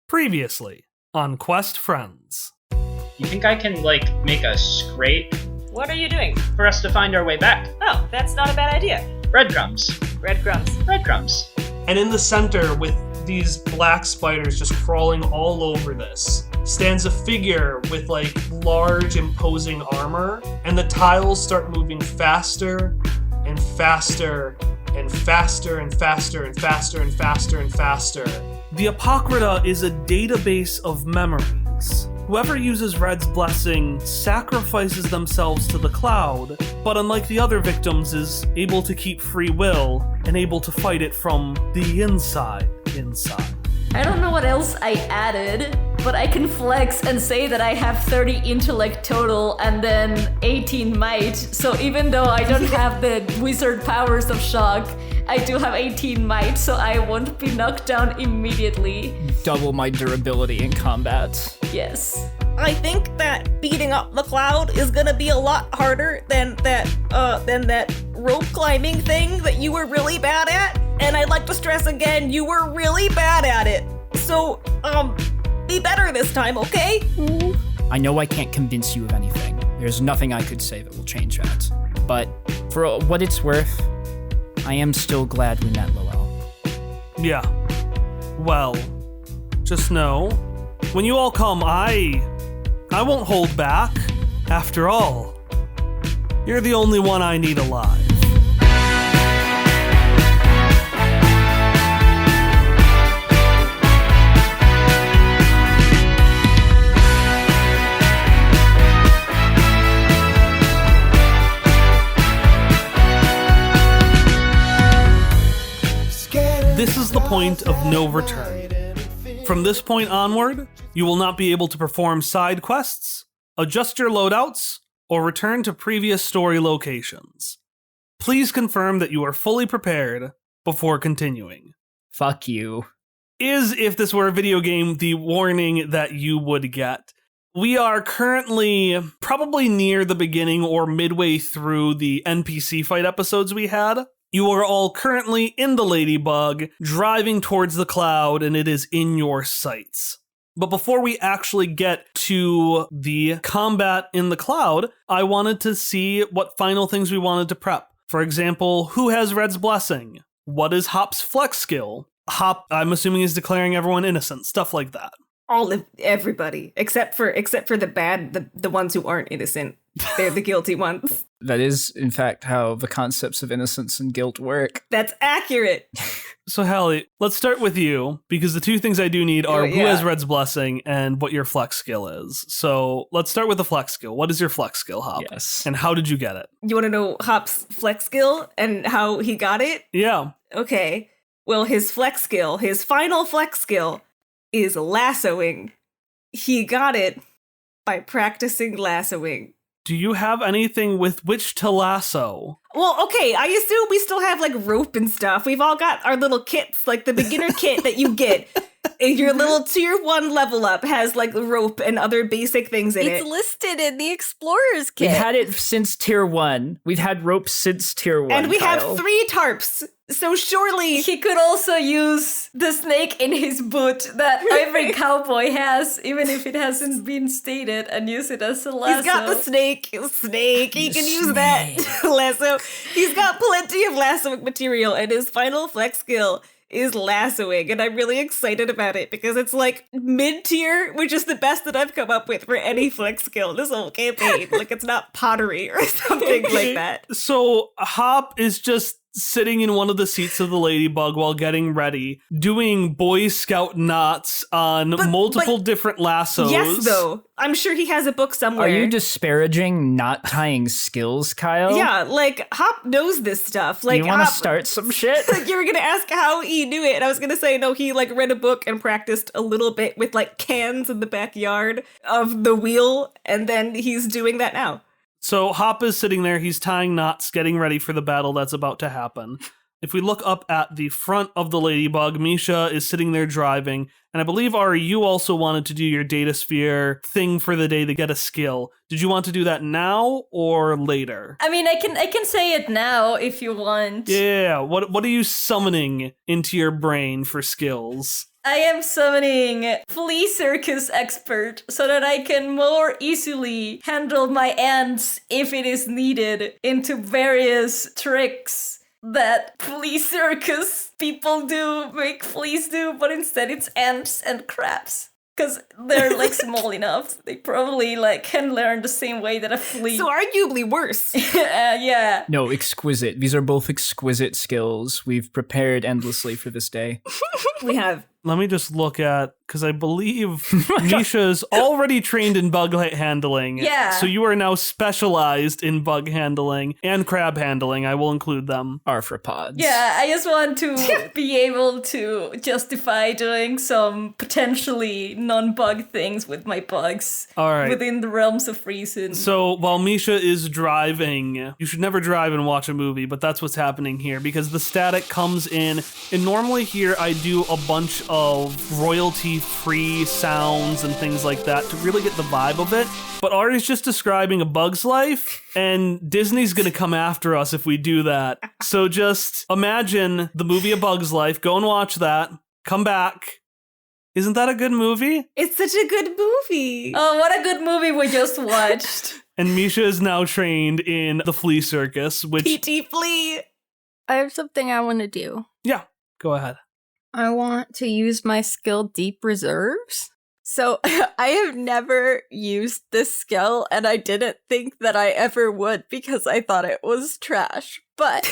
Previously on Quest Friends. You think I can, make a scrape What are you doing? for us to find our way back? Oh, that's not a bad idea. Breadcrumbs. Breadcrumbs. Breadcrumbs. And in the center, with these black spiders just crawling all over this, stands a figure with large imposing armor, and the tiles start moving faster and faster and faster and faster and faster and faster and faster. The Apocrypha is a database of memories. Whoever uses Red's blessing sacrifices themselves to the cloud, but unlike the other victims, is able to keep free will and able to fight it from the inside. I don't know what else I added, but I can flex and say that I have 30 intellect total and then 18 might. So even though I don't have the wizard powers of shock, I do have 18 might, so I won't be knocked down immediately. Double my durability in combat. Yes. I think that beating up the cloud is gonna be a lot harder than that rope climbing thing that you were really bad at. And I'd like to stress again, you were really bad at it. So, be better this time, okay? I know I can't convince you of anything. There's nothing I could say that will change that. But for what it's worth, I am still glad we met, Loell. Yeah. Well, just know, when you all come, I won't hold back. After all, you're the only one I need alive. This is the point of no return. From this point onward, you will not be able to perform side quests, adjust your loadouts, or return to previous story locations. Please confirm that you are fully prepared before continuing. Fuck you. Is, if this were a video game, the warning that you would get. We are currently probably near the beginning or midway through the NPC fight episodes we had. You are all currently in the Ladybug, driving towards the cloud, and it is in your sights. But before we actually get to the combat in the cloud, I wanted to see what final things we wanted to prep. For example, who has Red's blessing? What is Hop's flex skill? Hop, I'm assuming, is declaring everyone innocent, stuff like that. Everybody, except for the ones who aren't innocent. They're the guilty ones. That is, in fact, how the concepts of innocence and guilt work. That's accurate. So, Hallie, let's start with you, because the two things I do need are who has Red's blessing and what your flex skill is. So, let's start with the flex skill. What is your flex skill, Hop? Yes. And how did you get it? You want to know Hop's flex skill and how he got it? Yeah. Okay. Well, his final flex skill, is lassoing. He got it by practicing lassoing. Do you have anything with which to lasso? Well, okay, I assume we still have rope and stuff. We've all got our little kits, the beginner kit that you get. Your little tier 1 level up has rope and other basic things in it. It's listed in the explorer's kit. We've had it since tier 1. We've had rope since tier 1. And we Kyle. have 3 tarps. So surely He could also use the snake in his boot that every cowboy has, even if it hasn't been stated, and use it as a lasso. he's got the snake. He can use that lasso. He's got plenty of lassoing material, and his final flex skill is lassoing, and I'm really excited about it because it's mid-tier, which is the best that I've come up with for any flex skill this whole campaign. It's not pottery or something like that. So Hop is just sitting in one of the seats of the Ladybug while getting ready, doing Boy Scout knots on multiple different lassos. Yes, though. I'm sure he has a book somewhere. Are you disparaging knot tying skills, Kyle? Yeah, Hop knows this stuff. You want to Hop, start some shit? you were gonna ask how he knew it, and I was gonna say no. He read a book and practiced a little bit with cans in the backyard of the wheel, and then he's doing that now. So Hop is sitting there, he's tying knots, getting ready for the battle that's about to happen. If we look up at the front of the Ladybug, Misha is sitting there driving, and I believe, Ari, you also wanted to do your data sphere thing for the day to get a skill. Did you want to do that now or later? I mean, I can say it now if you want. Yeah, what are you summoning into your brain for skills? I am summoning Flea Circus Expert so that I can more easily handle my ants if it is needed into various tricks that flea circus people do, make fleas do, but instead it's ants and crabs. Because they're like small enough. They probably like can learn the same way that a flea. So arguably worse. Yeah. No, exquisite. These are both exquisite skills. We've prepared endlessly for this day. We have. Let me just look at, because I believe Misha's already trained in bug handling. Yeah. So you are now specialized in bug handling and crab handling. I will include them. Arthropods. Yeah, I just want to be able to justify doing some potentially non-bug things with my bugs. All right. Within the realms of reason. So while Misha is driving, you should never drive and watch a movie, but that's what's happening here because the static comes in. And normally here I do a bunch of royalty-free sounds and things like that to really get the vibe of it. But Ari's just describing A Bug's Life, and Disney's gonna come after us if we do that. So just imagine the movie A Bug's Life, go and watch that, come back. Isn't that a good movie? It's such a good movie. Oh, what a good movie we just watched. And Misha is now trained in the flea circus, which... PT Flea. I have something I want to do. Yeah, go ahead. I want to use my skill Deep Reserves. So I have never used this skill, and I didn't think that I ever would because I thought it was trash. But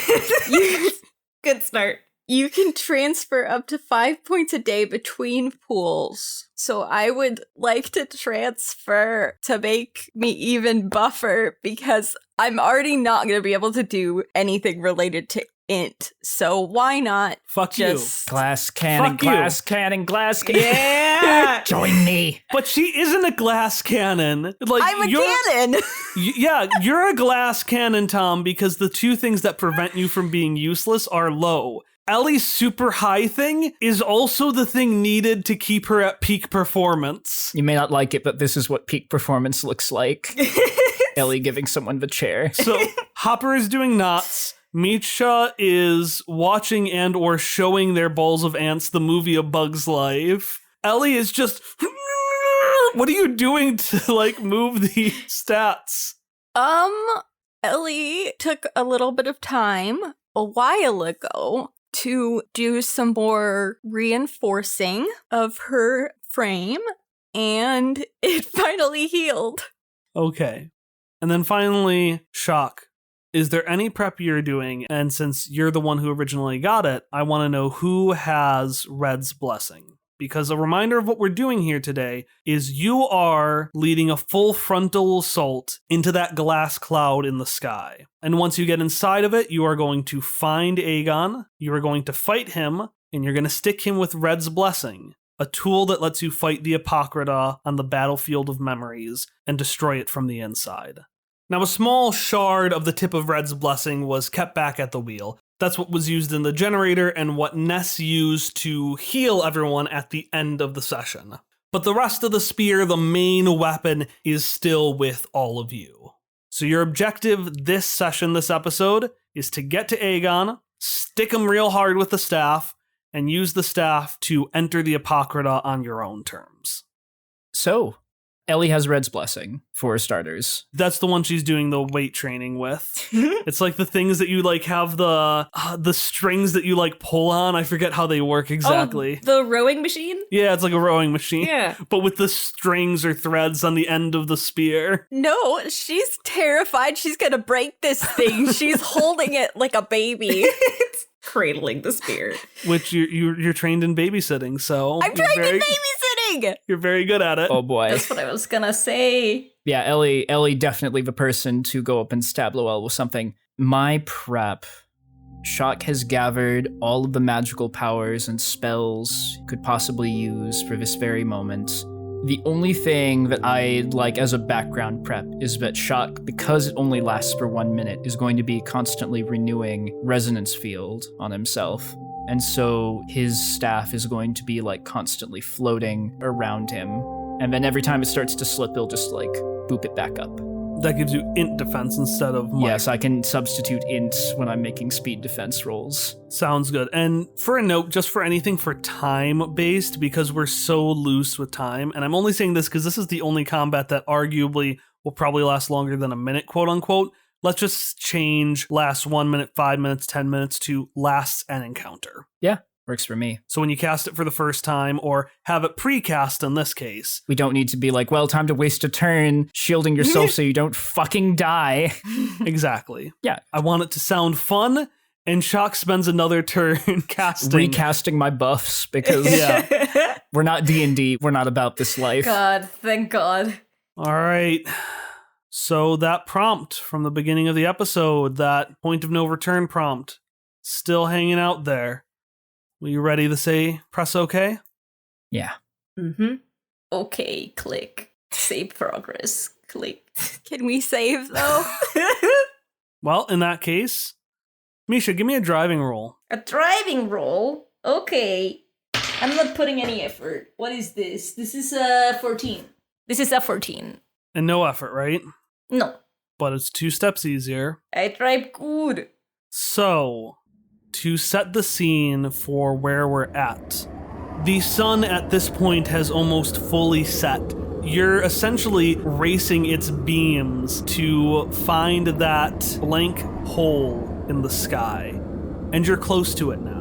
Good start. you can transfer up to 5 points a day between pools. So I would like to transfer to make me even buffer because I'm already not going to be able to do anything related to int. So why not Fuck just... Glass cannon, Fuck you. glass cannon, glass cannon. Yeah. Join me. But she isn't a glass cannon. Like I'm a you're- cannon! Yeah, you're a glass cannon, Tom, because the two things that prevent you from being useless are low. Ellie's super high thing is also the thing needed to keep her at peak performance. You may not like it, but this is what peak performance looks like. Ellie giving someone the chair. So Hopper is doing knots. Misha is watching and or showing their balls of ants the movie A Bug's Life. Ellie is just... What are you doing to, like, move the stats? Ellie took a little bit of time a while ago to do some more reinforcing of her frame, and it finally healed. Okay. And then finally, Shock. Is there any prep you're doing? And since you're the one who originally got it, I want to know who has Red's Blessing. Because a reminder of what we're doing here today is you are leading a full frontal assault into that glass cloud in the sky. And once you get inside of it, you are going to find Aegon, you are going to fight him, and you're going to stick him with Red's Blessing, a tool that lets you fight the Apocrypha on the battlefield of memories and destroy it from the inside. Now, a small shard of the tip of Red's Blessing was kept back at the wheel. That's what was used in the generator and what Ness used to heal everyone at the end of the session. But the rest of the spear, the main weapon, is still with all of you. So your objective this session, this episode, is to get to Aegon, stick him real hard with the staff, and use the staff to enter the Apocrypha on your own terms. So, Ellie has Red's Blessing, for starters. That's the one she's doing the weight training with. It's like the things that you like have the strings that you like pull on. I forget how they work exactly. Oh, the rowing machine? Yeah, it's like a rowing machine. Yeah. But with the strings or threads on the end of the spear. No, she's terrified she's gonna break this thing. She's holding it like a baby. It's cradling the spear. Which you're trained in babysitting, so I'm trained in babysitting! You're very good at it. Oh boy. That's what I was gonna say. Yeah, Ellie definitely the person to go up and stab Loell with something. My prep. Shock has gathered all of the magical powers and spells he could possibly use for this very moment. The only thing that I like as a background prep is that Shock, because it only lasts for 1 minute, is going to be constantly renewing resonance field on himself. And so his staff is going to be like constantly floating around him. And then every time it starts to slip, he'll just like boop it back up. That gives you int defense instead of might. Yes, I can substitute int when I'm making speed defense rolls. Sounds good. And for a note, just for anything for time-based, because we're so loose with time, and I'm only saying this because this is the only combat that arguably will probably last longer than a minute, quote-unquote. Let's just change lasts 1 minute, 5 minutes, 10 minutes to lasts an encounter. Yeah, works for me. So when you cast it for the first time, or have it pre-cast in this case. We don't need to be like, well, time to waste a turn shielding yourself so you don't fucking die. Exactly. Yeah. I want it to sound fun, and Shock spends another turn casting. Recasting my buffs because we're not D&D. We're not about this life. God, thank God. All right. So that prompt from the beginning of the episode, that point of no return prompt, still hanging out there. Were you ready to say press OK? Yeah. Mm-hmm. Okay, click. Save progress. Click. Can we save though? Well, in that case, Misha, give me a driving roll. A driving roll? Okay. I'm not putting any effort. What is this? This is a 14. This is a 14. And no effort, right? No. But it's 2 steps easier. I drive good. So, to set the scene for where we're at, the sun at this point has almost fully set. You're essentially racing its beams to find that blank hole in the sky, and you're close to it now.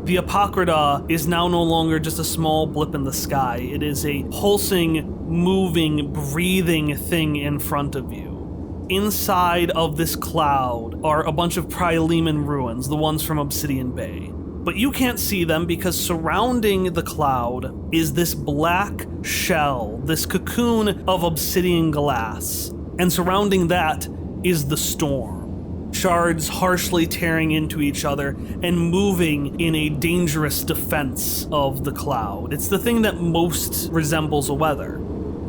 The Apocrypha is now no longer just a small blip in the sky. It is a pulsing, moving, breathing thing in front of you. Inside of this cloud are a bunch of Prileman ruins, the ones from Obsidian Bay. But you can't see them because surrounding the cloud is this black shell, this cocoon of obsidian glass. And surrounding that is the storm. Shards harshly tearing into each other and moving in a dangerous defense of the cloud. It's the thing that most resembles a weather.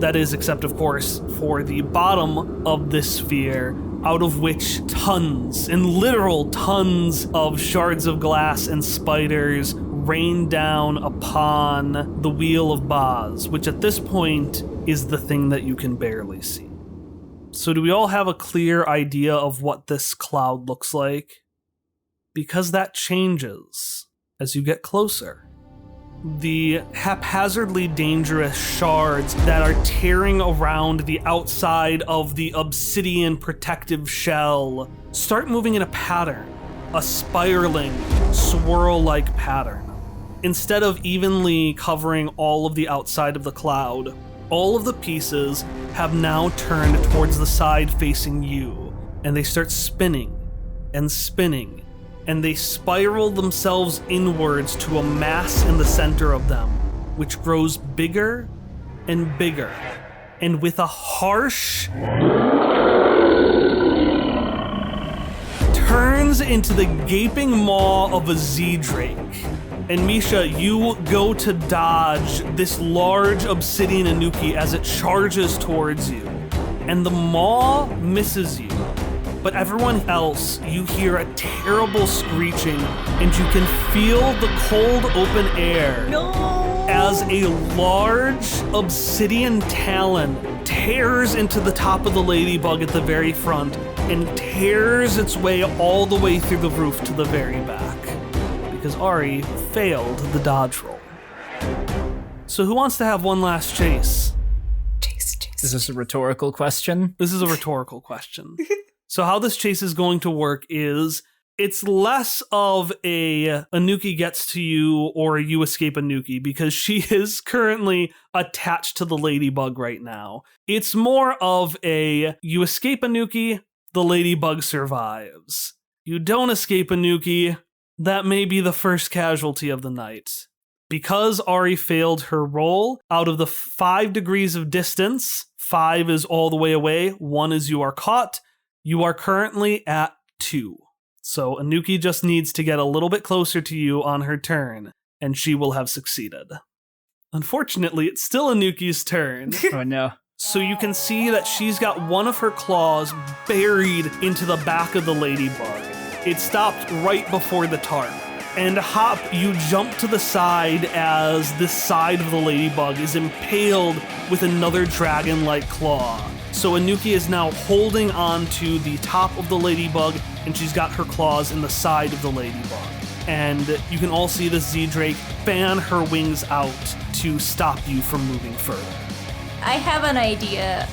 That is, except of course, for the bottom of this sphere, out of which tons, and literal tons of shards of glass and spiders rain down upon the Wheel of Boz, which at this point is the thing that you can barely see. So do we all have a clear idea of what this cloud looks like? Because that changes as you get closer. The haphazardly dangerous shards that are tearing around the outside of the obsidian protective shell start moving in a pattern, a spiraling, swirl-like pattern. Instead of evenly covering all of the outside of the cloud, all of the pieces have now turned towards the side facing you, and they start spinning and spinning, and they spiral themselves inwards to a mass in the center of them, which grows bigger and bigger, and with a harsh turns into the gaping maw of a Z-Drake. And Misha, you go to dodge this large obsidian Anuki as it charges towards you, and the maw misses you. But everyone else, you hear a terrible screeching, and you can feel the cold open air as a large obsidian talon tears into the top of the ladybug at the very front and tears its way all the way through the roof to the very back. Because Ari failed the dodge roll. So who wants to have one last chase? Chase. Is this a rhetorical question? This is a rhetorical question. So how this chase is going to work is it's less of a Anuki gets to you or you escape Anuki because she is currently attached to the ladybug right now. It's more of a you escape Anuki, the ladybug survives. You don't escape Anuki, that may be the first casualty of the night. Because Ari failed her roll, out of the 5 degrees of distance, 5 is all the way away, 1 is you are caught. You are currently at 2. So Anuki just needs to get a little bit closer to you on her turn, and she will have succeeded. Unfortunately, it's still Anuki's turn. Oh no. So you can see that she's got one of her claws buried into the back of the ladybug. It stopped right before the tarp. And Hop, you jump to the side as this side of the ladybug is impaled with another dragon-like claw. So Anuki is now holding on to the top of the ladybug, and she's got her claws in the side of the ladybug. And you can all see the Z-Drake fan her wings out to stop you from moving further. I have an idea.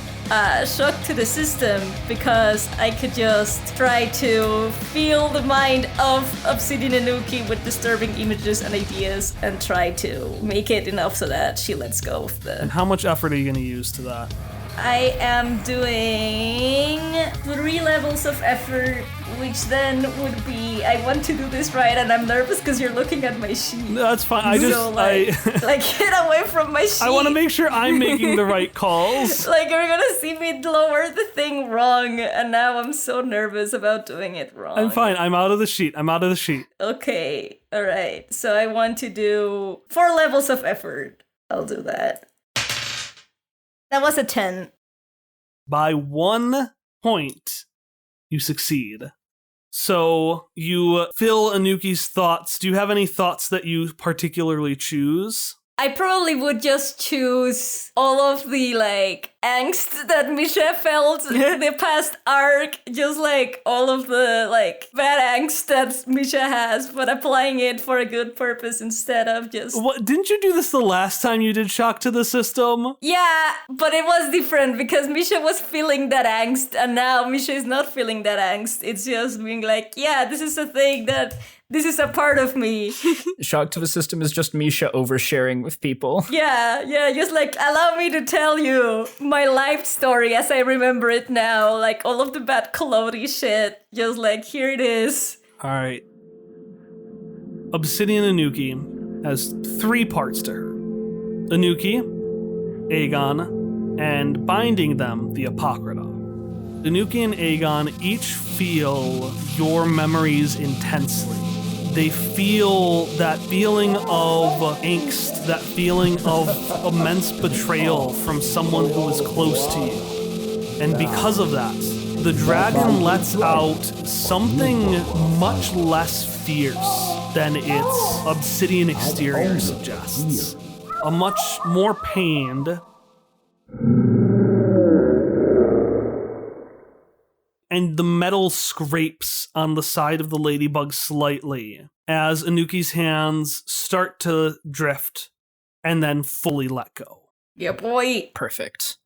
Shock to the system, because I could just try to feel the mind of Obsidian Anuki with disturbing images and ideas and try to make it enough so that she lets go of the... And how much effort are you going to use to that? I am doing 3 levels of effort, which then would be, I want to do this right, and I'm nervous because you're looking at my sheet. No, that's fine. Like get away from my sheet. I want to make sure I'm making the right calls. Like, you're gonna see me lower the thing wrong, and now I'm so nervous about doing it wrong. I'm fine. I'm out of the sheet. Okay, alright. So I want to do 4 levels of effort. I'll do that. That was a 10. By 1 point, you succeed. So you fill Anuki's thoughts. Do you have any thoughts that you particularly choose? I probably would just choose all of the, like, angst that Misha felt the past arc. Just, like, all of the, like, bad angst that Misha has, but applying it for a good purpose instead of just... What? Didn't you do this the last time you did Shock to the System? Yeah, but it was different because Misha was feeling that angst, and now Misha is not feeling that angst. It's just being like, yeah, this is a thing that... This is a part of me. Shock to the System is just Misha oversharing with people. Yeah, just like, allow me to tell you my life story as I remember it now. Like, all of the bad Kalodi shit. Just like, here it is. Alright. Obsidian Anuki has 3 parts to her. Anuki, Aegon, and binding them, the Apocrypha. Anuki and Aegon each feel your memories intensely. They feel that feeling of angst, that feeling of immense betrayal from someone who is close to you. And because of that, the dragon lets out something much less fierce than its obsidian exterior suggests. A much more pained and the metal scrapes on the side of the ladybug slightly as Anuki's hands start to drift and then fully let go. Yeah, boy. Perfect.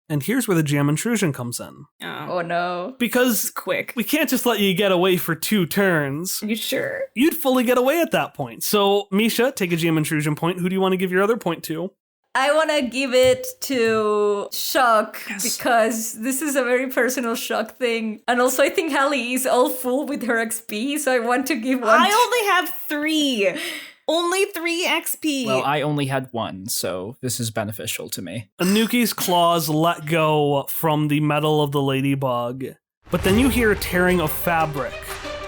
And here's where the jam intrusion comes in. Oh no. Because Quick. we can't just let you get away for 2 turns. You sure? You'd fully get away at that point. So, Misha, take a jam intrusion point. Who do you want to give your other point to? I want to give it to Shock because this is a very personal Shock thing. And also I think Hallie is all full with her XP, so I want to give one. I only have 3. Only 3 XP. Well, I only had 1, so this is beneficial to me. Anuki's claws let go from the metal of the ladybug. But then you hear a tearing of fabric.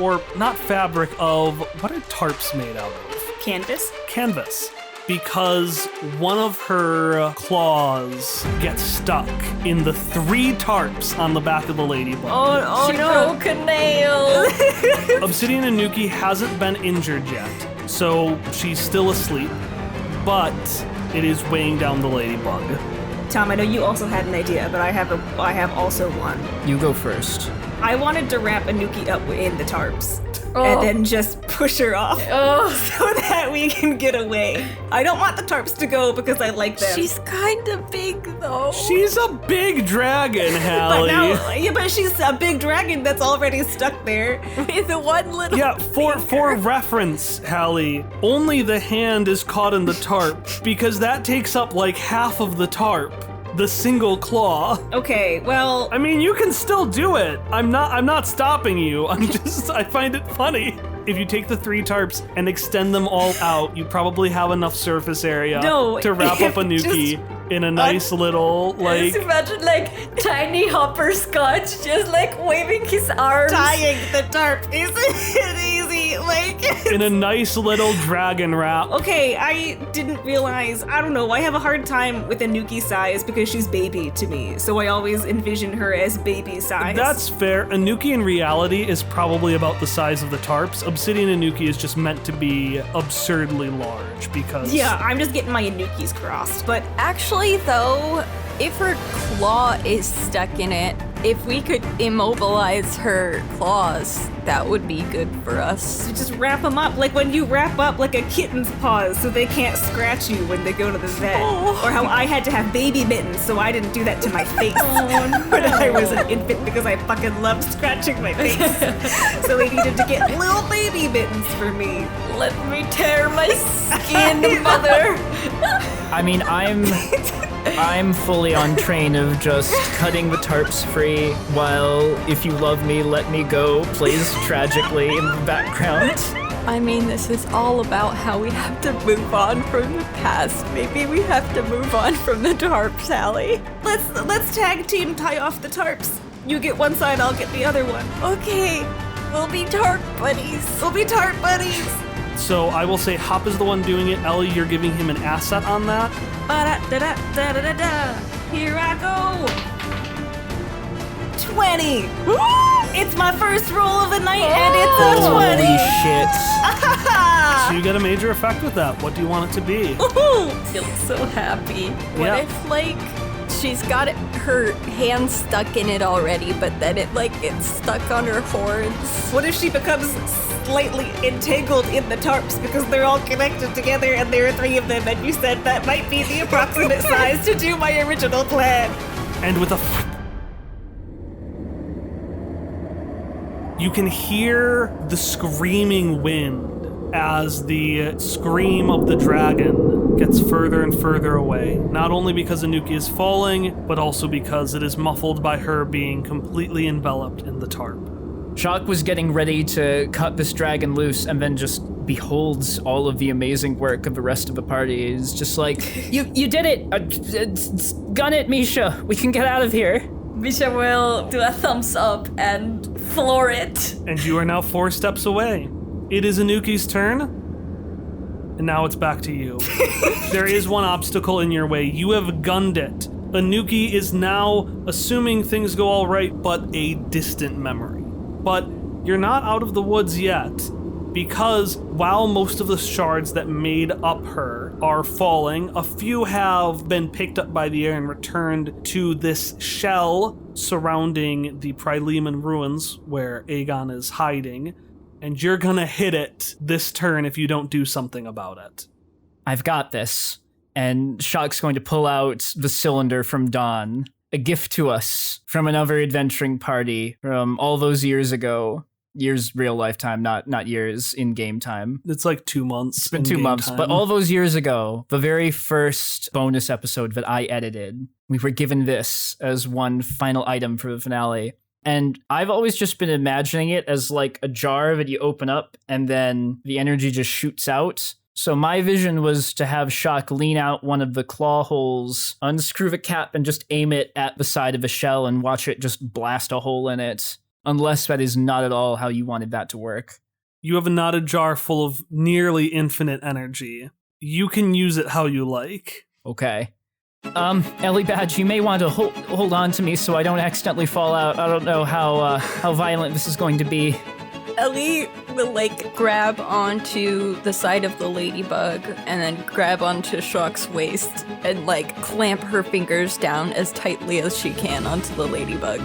Or not fabric, of... What are tarps made out of? Canvas? Canvas. Because one of her claws gets stuck in the 3 tarps on the back of the ladybug. Oh She no. broke a nail. Obsidian Anuki hasn't been injured yet, so she's still asleep, but it is weighing down the ladybug. Tom, I know you also had an idea, but I have also one. You go first. I wanted to wrap Anuki up in the tarps. Oh. And then just push her off Oh. so that we can get away. I don't want the tarps to go because I like them. She's kind of big, though. She's a big dragon, but Hallie. now, yeah, but she's a big dragon that's already stuck there. With the one little Yeah, for reference, Hallie, only the hand is caught in the tarp because that takes up like half of the tarp. The single claw. Okay, well, I mean, you can still do it. I'm not stopping you. I find it funny. If you take the 3 tarps and extend them all out, you probably have enough surface area to wrap up Anuki in a nice little, like... Just imagine, like, tiny hopperscotch just, like, waving his arms. tying the tarp isn't easy. Like, in a nice little dragon wrap. okay, I didn't realize. I don't know. I have a hard time with Anuki size because she's baby to me. So I always envision her as baby size. That's fair. Anuki in reality is probably about the size of the tarps. Obsidian Anuki is just meant to be absurdly large because... yeah, I'm just getting my Anukis crossed. But Actually, though, If her claw is stuck in it, if we could immobilize her claws, that would be good for us. You just wrap them up, like when you wrap up like a kitten's paws so they can't scratch you when they go to the vet. Or how I had to have baby mittens so I didn't do that to my face when I was an infant because I fucking loved scratching my face. So they needed to get little baby mittens for me. Let me tear my skin, mother. I mean, I'm fully on train of just cutting the tarps free while If You Love Me, Let Me Go plays tragically in the background. I mean, this is all about how we have to move on from the past. Maybe we have to move on from the tarp, Sally. Let's tag team tie off the tarps. You get one side, I'll get the other one. Okay, we'll be tarp buddies. We'll be tarp buddies. So I will say Hop is the one doing it. Ellie, you're giving him an asset on that. Ba-da-da-da-da-da-da. Here I go. 20. Woo! It's my first roll of the night, and it's a 20. Holy shit. So you get a major effect with that. What do you want it to be? Feel so happy. What if, like, she's got her hand stuck in it already, but then it, like, gets stuck on her horns? What if she becomes slightly entangled in the tarps because they're all connected together and there are 3 of them, and you said that might be the approximate size to do my original plan? And with a you can hear the screaming wind as the scream of the dragon gets further and further away. Not only because Anuki is falling, but also because it is muffled by her being completely enveloped in the tarp. Shock was getting ready to cut this dragon loose and then just beholds all of the amazing work of the rest of the party. Is just like, you did it! Gun it, Misha! We can get out of here! Misha will do a thumbs up and floor it. And you are now 4 steps away. It is Anuki's turn, and now it's back to you. There is one obstacle in your way. You have gunned it. Anuki is now, assuming things go all right, but a distant memory. But you're not out of the woods yet, because while most of the shards that made up her are falling, a few have been picked up by the air and returned to this shell surrounding the Prileman ruins where Aegon is hiding, and you're gonna hit it this turn if you don't do something about it. I've got this. And Shock's going to pull out the cylinder from Dawn, a gift to us from another adventuring party from all those years ago. Years real lifetime, not years in-game time. It's like 2 months. It's been 2 months, time. But all those years ago, the very first bonus episode that I edited, we were given this as one final item for the finale. And I've always just been imagining it as like a jar that you open up and then the energy just shoots out. So my vision was to have Shock lean out one of the claw holes, unscrew the cap, and just aim it at the side of the shell and watch it just blast a hole in it. Unless that is not at all how you wanted that to work. You have a knotted jar full of nearly infinite energy. You can use it how you like. Okay. Ellie Badge, you may want to hold on to me so I don't accidentally fall out. I don't know how violent this is going to be. Ellie will, like, grab onto the side of the ladybug and then grab onto Shock's waist and, like, clamp her fingers down as tightly as she can onto the ladybug.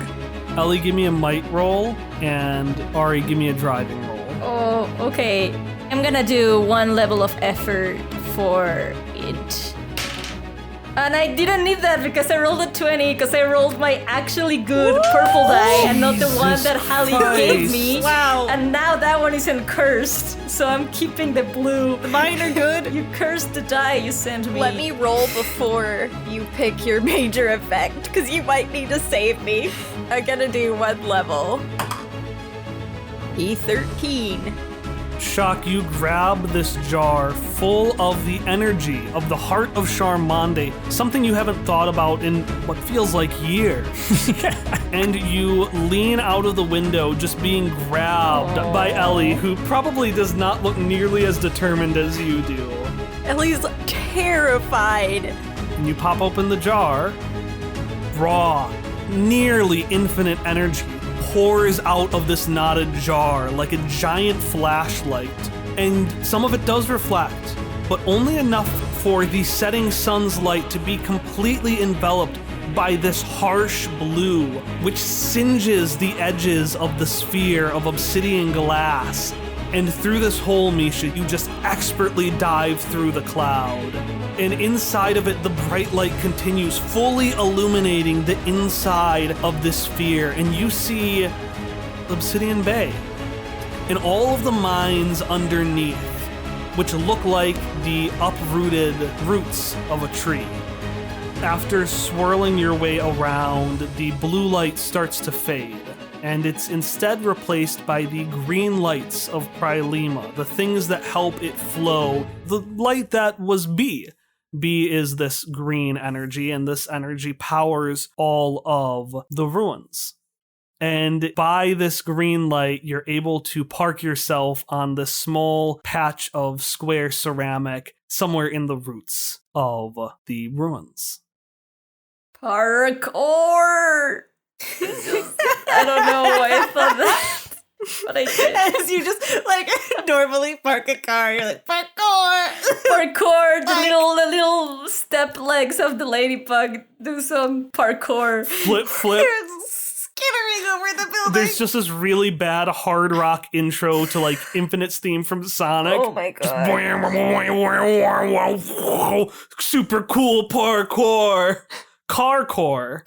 Ellie, give me a might roll, and Ari, give me a driving roll. Oh, okay. I'm gonna do 1 level of effort for it. And I didn't need that because I rolled a 20, because I rolled my actually good purple die and not the one that Hallie gave me. Wow. And now that one isn't cursed, so I'm keeping the blue. Mine are good. You cursed the die you sent me. Let me roll before you pick your major effect, because you might need to save me. I'm gonna do 1 level. E13. Shock, you grab this jar full of the energy of the heart of Charmande, something you haven't thought about in what feels like years. And you lean out of the window, just being grabbed by Ellie, who probably does not look nearly as determined as you do. Ellie's terrified. And you pop open the jar. Raw, nearly infinite energy pours out of this knotted jar like a giant flashlight. And some of it does reflect, but only enough for the setting sun's light to be completely enveloped by this harsh blue, which singes the edges of the sphere of obsidian glass. And through this hole, Misha, you just expertly dive through the cloud. And inside of it, the bright light continues, fully illuminating the inside of this sphere. And you see Obsidian Bay and all of the mines underneath, which look like the uprooted roots of a tree. After swirling your way around, the blue light starts to fade, and it's instead replaced by the green lights of Prilema, the things that help it flow, the light that was B. B is this green energy, and this energy powers all of the ruins. And by this green light, you're able to park yourself on this small patch of square ceramic somewhere in the roots of the ruins. Parkour! I don't know why I thought that, but I did. As you just like normally park a car, you're like parkour. Parkour, the little step legs of the ladybug do some parkour. Flip. You're skittering over the building. There's just this really bad hard rock intro to like Infinite's theme from Sonic. Oh my god. Just super cool parkour. Carcore.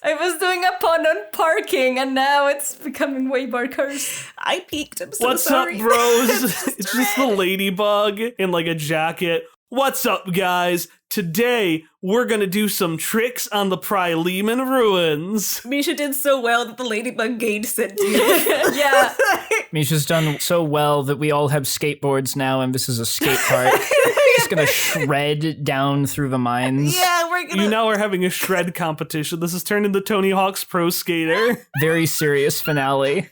I was doing a pun on parking, and now it's becoming way more cursed. I peeked. I'm so What's sorry. up, bros? It's just the ladybug in like a jacket. What's up, guys? Today, we're gonna do some tricks on the Pryleman ruins. Misha did so well that the ladybug gained sentient. Yeah. Misha's done so well that we all have skateboards now, and this is a skate park. Just gonna shred down through the mines. Yeah, we're gonna. You now are having a shred competition. This has turned into Tony Hawk's Pro Skater. Very serious finale.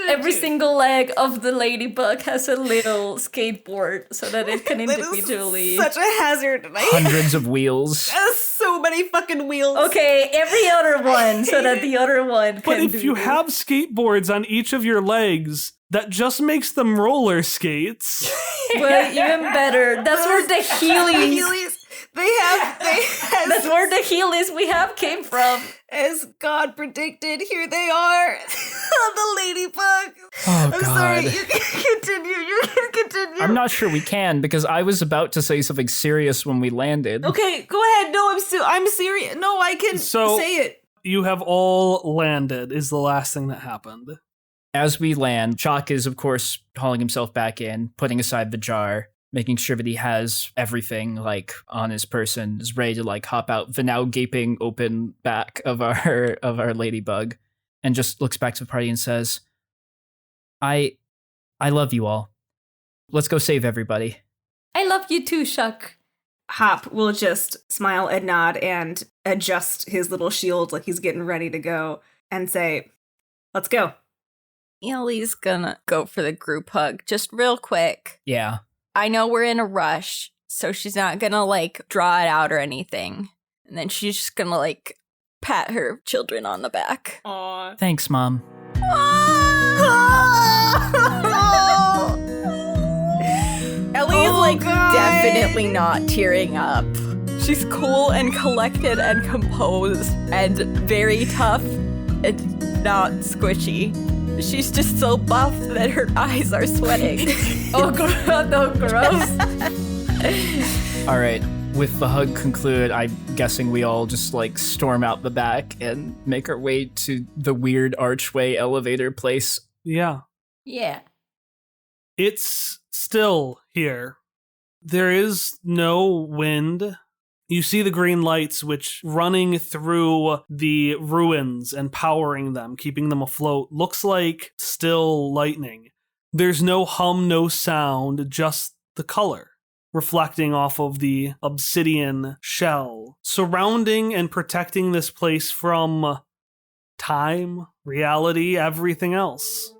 Every single leg of the ladybug has a little skateboard so that it can That is individually. such a hazard. And I Hundreds of wheels. have so many fucking wheels. Okay, every other one so that the other one can But if do you this. have skateboards on each of your legs, that just makes them roller skates. Well, even better. That's where the Heelys. Heelys. They have. That's where the Heelys we have came from. As God predicted, here they are. The ladybug. Oh, I'm God. sorry. You can continue. You can continue. I'm not sure we can, because I was about to say something serious when we landed. Okay, go ahead. No, I'm serious. No, I can So- say it. You have all landed, is the last thing that happened. As we land, Chalk is, of course, hauling himself back in, putting aside the jar, making sure that he has everything, like, on his person, is ready to, like, hop out the now gaping open back of our ladybug, and just looks back to the party and says, I love you all. Let's go save everybody. I love you too, Shuck. Hop will just smile and nod and adjust his little shield like he's getting ready to go and say, let's go. Ellie's gonna go for the group hug just real quick. Yeah. I know we're in a rush, so she's not gonna like draw it out or anything. And then she's just gonna like pat her children on the back. Aww. Thanks, Mom. Ellie's like definitely not tearing up. She's cool and collected and composed and very tough and not squishy. She's just so buff that her eyes are sweating. Oh, gross. All right. With the hug concluded, I'm guessing we all just like storm out the back and make our way to the weird archway elevator place. Yeah. Yeah. It's still here. There is no wind. You see the green lights which running through the ruins and powering them, keeping them afloat. Looks like still lightning. There's no hum, no sound, just the color reflecting off of the obsidian shell, surrounding and protecting this place from time, reality, everything else.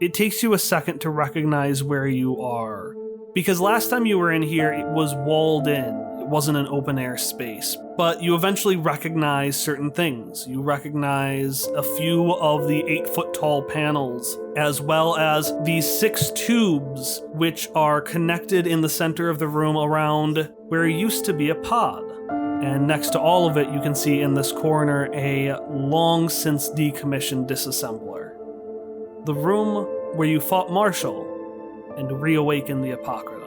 It takes you a second to recognize where you are, because last time you were in here, it was walled in. It wasn't an open air space, but you eventually recognize certain things. You recognize a few of the 8-foot tall panels, as well as these 6 tubes, which are connected in the center of the room around where used to be a pod. And next to all of it, you can see in this corner a long since decommissioned disassembler. The room where you fought Marshall and reawakened the Apocrypha.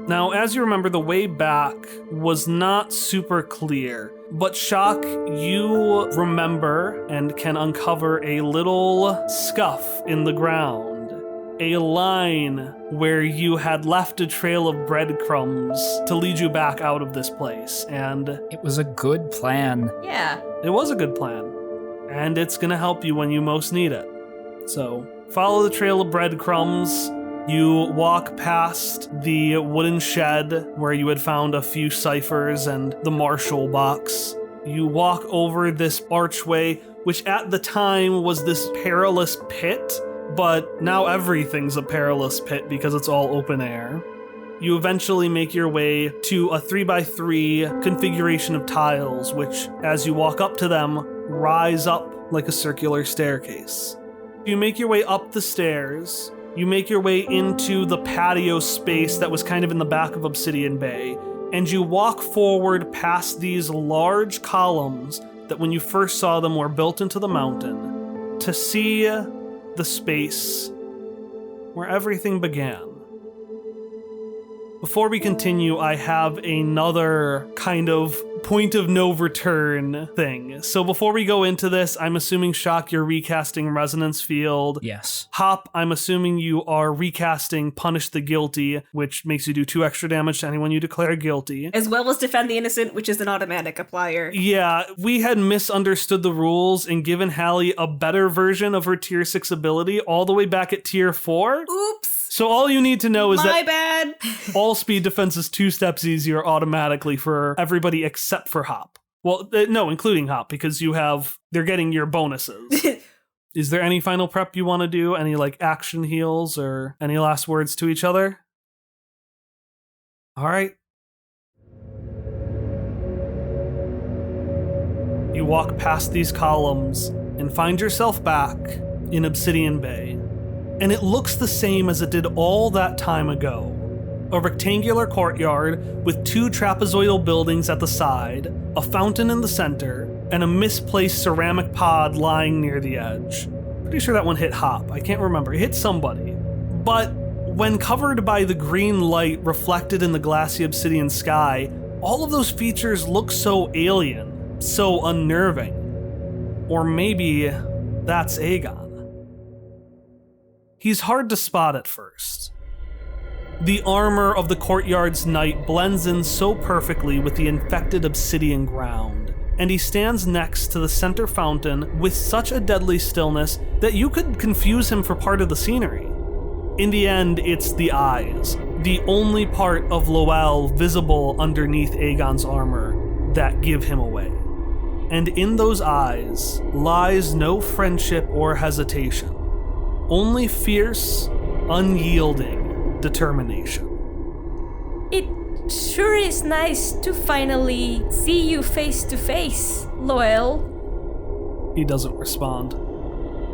Now, as you remember, the way back was not super clear, but Shock, you remember and can uncover a little scuff in the ground, a line where you had left a trail of breadcrumbs to lead you back out of this place, and It was a good plan. Yeah. it was a good plan, and it's gonna help you when you most need it. So, follow the trail of breadcrumbs. You walk past the wooden shed where you had found a few ciphers and the Marshall box. You walk over this archway, which at the time was this perilous pit, but now everything's a perilous pit because it's all open air. You eventually make your way to a 3x3 configuration of tiles, which, as you walk up to them, rise up like a circular staircase. You make your way up the stairs. You make your way into the patio space that was kind of in the back of Obsidian Bay, and you walk forward past these large columns that when you first saw them were built into the mountain to see the space where everything began. Before we continue, I have another kind of point of no return thing. So before we go into this, I'm assuming, Shock, you're recasting Resonance Field. Yes. Hop, I'm assuming you are recasting Punish the Guilty, which makes you do 2 extra damage to anyone you declare guilty. As well as Defend the Innocent, which is an automatic applier. Yeah, we had misunderstood the rules and given Hallie a better version of her tier 6 ability all the way back at tier 4. Oops. So all you need to know is My that bad. all speed defense is 2 steps easier automatically for everybody except for Hop. Well, no, including Hop, because they're getting your bonuses. Is there any final prep you want to do? Any action heals or any last words to each other? All right. You walk past these columns and find yourself back in Obsidian Bay. And it looks the same as it did all that time ago. A rectangular courtyard with 2 trapezoidal buildings at the side, a fountain in the center, and a misplaced ceramic pod lying near the edge. Pretty sure that one hit Hop. I can't remember. It hit somebody. But when covered by the green light reflected in the glassy obsidian sky, all of those features look so alien, so unnerving. Or maybe that's Aegon. He's hard to spot at first. The armor of the courtyard's knight blends in so perfectly with the infected obsidian ground, and he stands next to the center fountain with such a deadly stillness that you could confuse him for part of the scenery. In the end, it's the eyes, the only part of Loell visible underneath Aegon's armor, that give him away. And in those eyes lies no friendship or hesitation. Only fierce, unyielding determination. It sure is nice to finally see you face to face, Loell. He doesn't respond.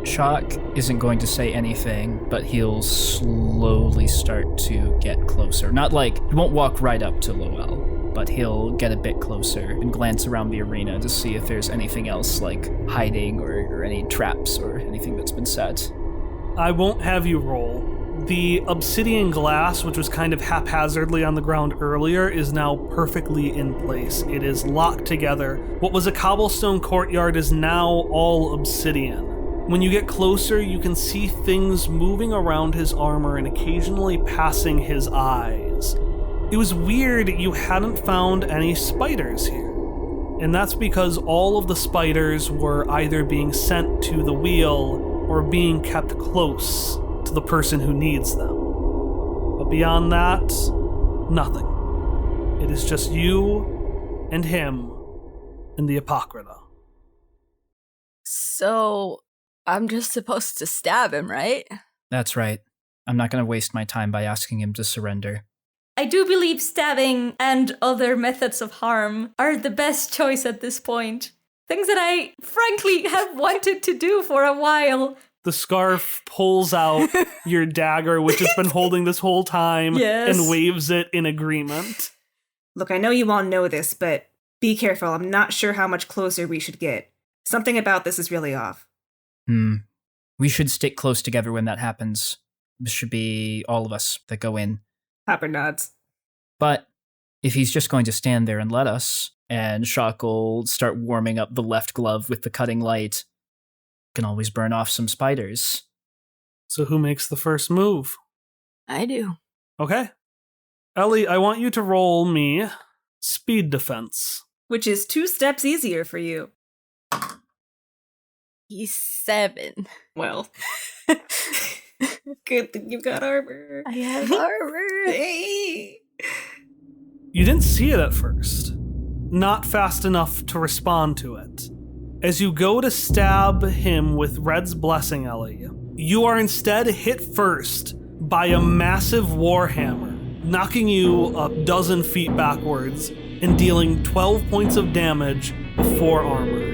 Shock isn't going to say anything, but he'll slowly start to get closer. Not he won't walk right up to Loell, but he'll get a bit closer and glance around the arena to see if there's anything else hiding or any traps or anything that's been set. I won't have you roll. The obsidian glass, which was kind of haphazardly on the ground earlier, is now perfectly in place. It is locked together. What was a cobblestone courtyard is now all obsidian. When you get closer, you can see things moving around his armor and occasionally passing his eyes. It was weird you hadn't found any spiders here. And that's because all of the spiders were either being sent to the wheel or being kept close to the person who needs them. But beyond that, nothing. It is just you and him and the Apocrypha. So, I'm just supposed to stab him, right? That's right. I'm not going to waste my time by asking him to surrender. I do believe stabbing and other methods of harm are the best choice at this point. Things that I, frankly, have wanted to do for a while. The scarf pulls out your dagger, which has been holding this whole time, Yes. and waves it in agreement. Look, I know you all know this, but be careful. I'm not sure how much closer we should get. Something about this is really off. We should stick close together when that happens. This should be all of us that go in. Hopper nods. But if he's just going to stand there and let us, and Shock will start warming up the left glove with the cutting light, can always burn off some spiders. So who makes the first move? I do. Okay. Ellie, I want you to roll me speed defense. Which is 2 steps easier for you. He's 7. Well. Good thing you got armor. I have armor. Hey. You didn't see it at first. Not fast enough to respond to it. As you go to stab him with Red's Blessing, Ellie, you are instead hit first by a massive warhammer, knocking you a dozen feet backwards and dealing 12 points of damage before armor.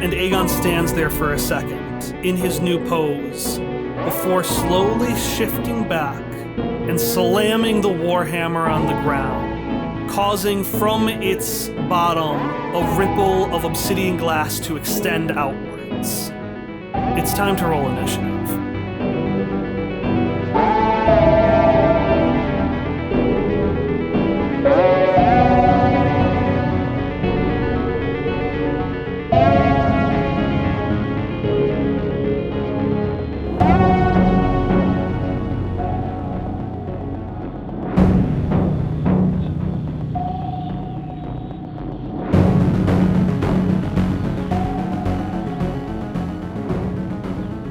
And Aegon stands there for a second, in his new pose, before slowly shifting back and slamming the warhammer on the ground, causing from its bottom a ripple of obsidian glass to extend outwards. It's time to roll initiative.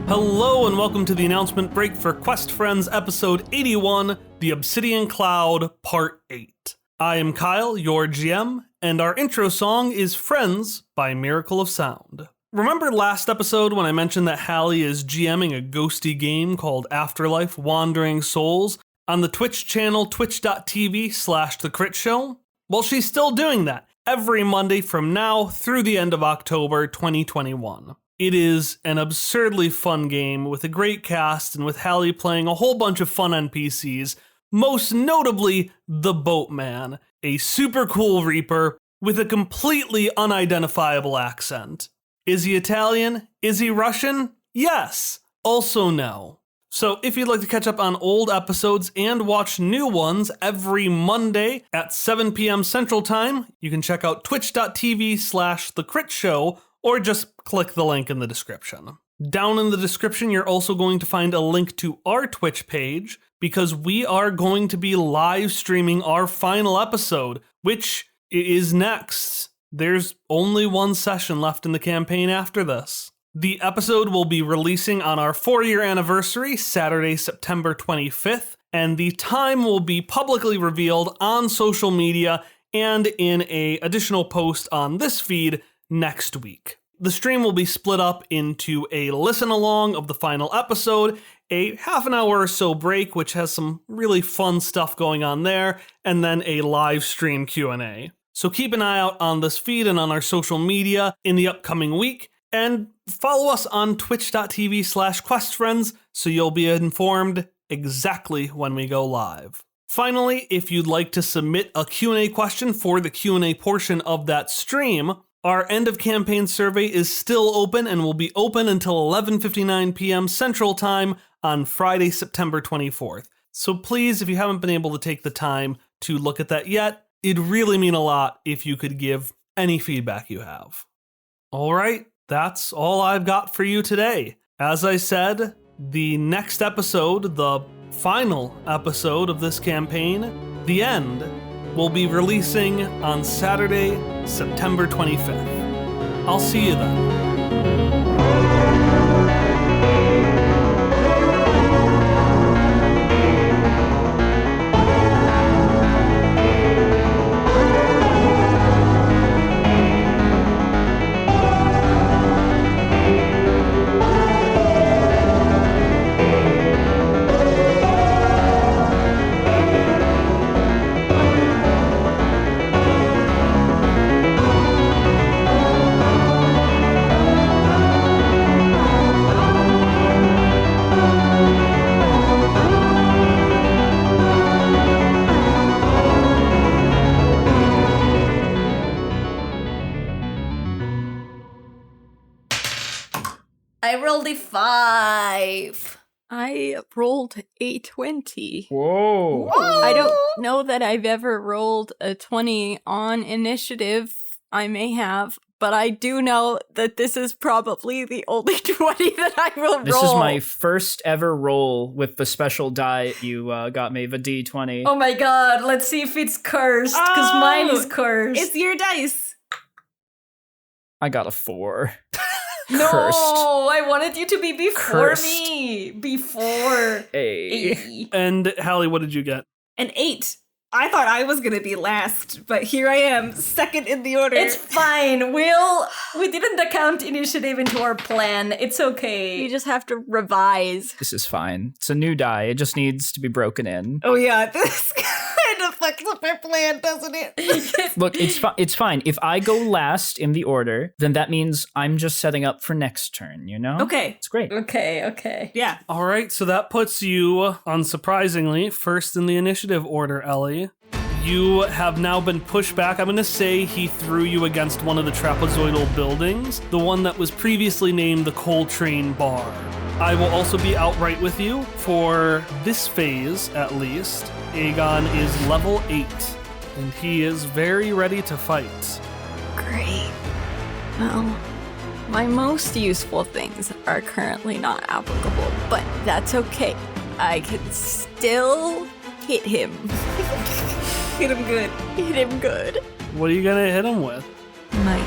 Hello and welcome to the announcement break for Quest Friends episode 81, The Obsidian Cloud, Part 8. I am Kyle, your GM, and our intro song is Friends by MiracleOfSound. Remember last episode when I mentioned that Hallie is GMing a ghosty game called Afterlife Wandering Souls on the Twitch channel twitch.tv/The Crit Show? Well, she's still doing that every Monday from now through the end of October 2021. It is an absurdly fun game with a great cast and with Hallie playing a whole bunch of fun NPCs, most notably the Boatman, a super cool Reaper with a completely unidentifiable accent. Is he Italian? Is he Russian? Yes. Also no. So if you'd like to catch up on old episodes and watch new ones every Monday at 7 p.m. Central Time, you can check out twitch.tv/The Crit Show, or just click the link in the description. Down in the description, you're also going to find a link to our Twitch page, because we are going to be live streaming our final episode, which is next. There's only one session left in the campaign after this. The episode will be releasing on our 4-year anniversary, Saturday, September 25th, and the time will be publicly revealed on social media and in an additional post on this feed next week. The stream will be split up into a listen along of the final episode, a half an hour or so break, which has some really fun stuff going on there, and then a live stream Q&A. So keep an eye out on this feed and on our social media in the upcoming week, and follow us on twitch.tv/questfriends so you'll be informed exactly when we go live. Finally, if you'd like to submit a Q&A question for the Q&A portion of that stream, our end of campaign survey is still open and will be open until 11:59 p.m. Central Time on Friday, September 24th. So please, if you haven't been able to take the time to look at that yet, it'd really mean a lot if you could give any feedback you have. All right, that's all I've got for you today. As I said, the next episode, the final episode of this campaign, The End, will be releasing on Saturday, September 25th. I'll see you then. I rolled a 5. I rolled a 20. Whoa. I don't know that I've ever rolled a 20 on initiative. I may have, but I do know that this is probably the only 20 that I will roll. This is my first ever roll with the special die you got me, the D20. Oh my god, let's see if it's cursed, because mine is cursed. It's your dice. I got a 4. No, Cursed. I wanted you to be before Cursed. me. Before. Hey. And Hallie, what did you get? An 8. I thought I was gonna be last, but here I am, second in the order. It's fine. We didn't account initiative into our plan. It's okay. You just have to revise. This is fine. It's a new die. It just needs to be broken in. Oh yeah, this kind of fucks up our plan, doesn't it? Look, it's fine. If I go last in the order, then that means I'm just setting up for next turn, you know? Okay. It's great. Okay. Yeah. All right, so that puts you, unsurprisingly, first in the initiative order, Ellie. You have now been pushed back. I'm going to say he threw you against one of the trapezoidal buildings, the one that was previously named the Coltrane Bar. I will also be outright with you for this phase, at least. Aegon is level 8, and he is very ready to fight. Great. Well, my most useful things are currently not applicable, but that's okay. I can still hit him. Hit him good. Hit him good. What are you going to hit him with? My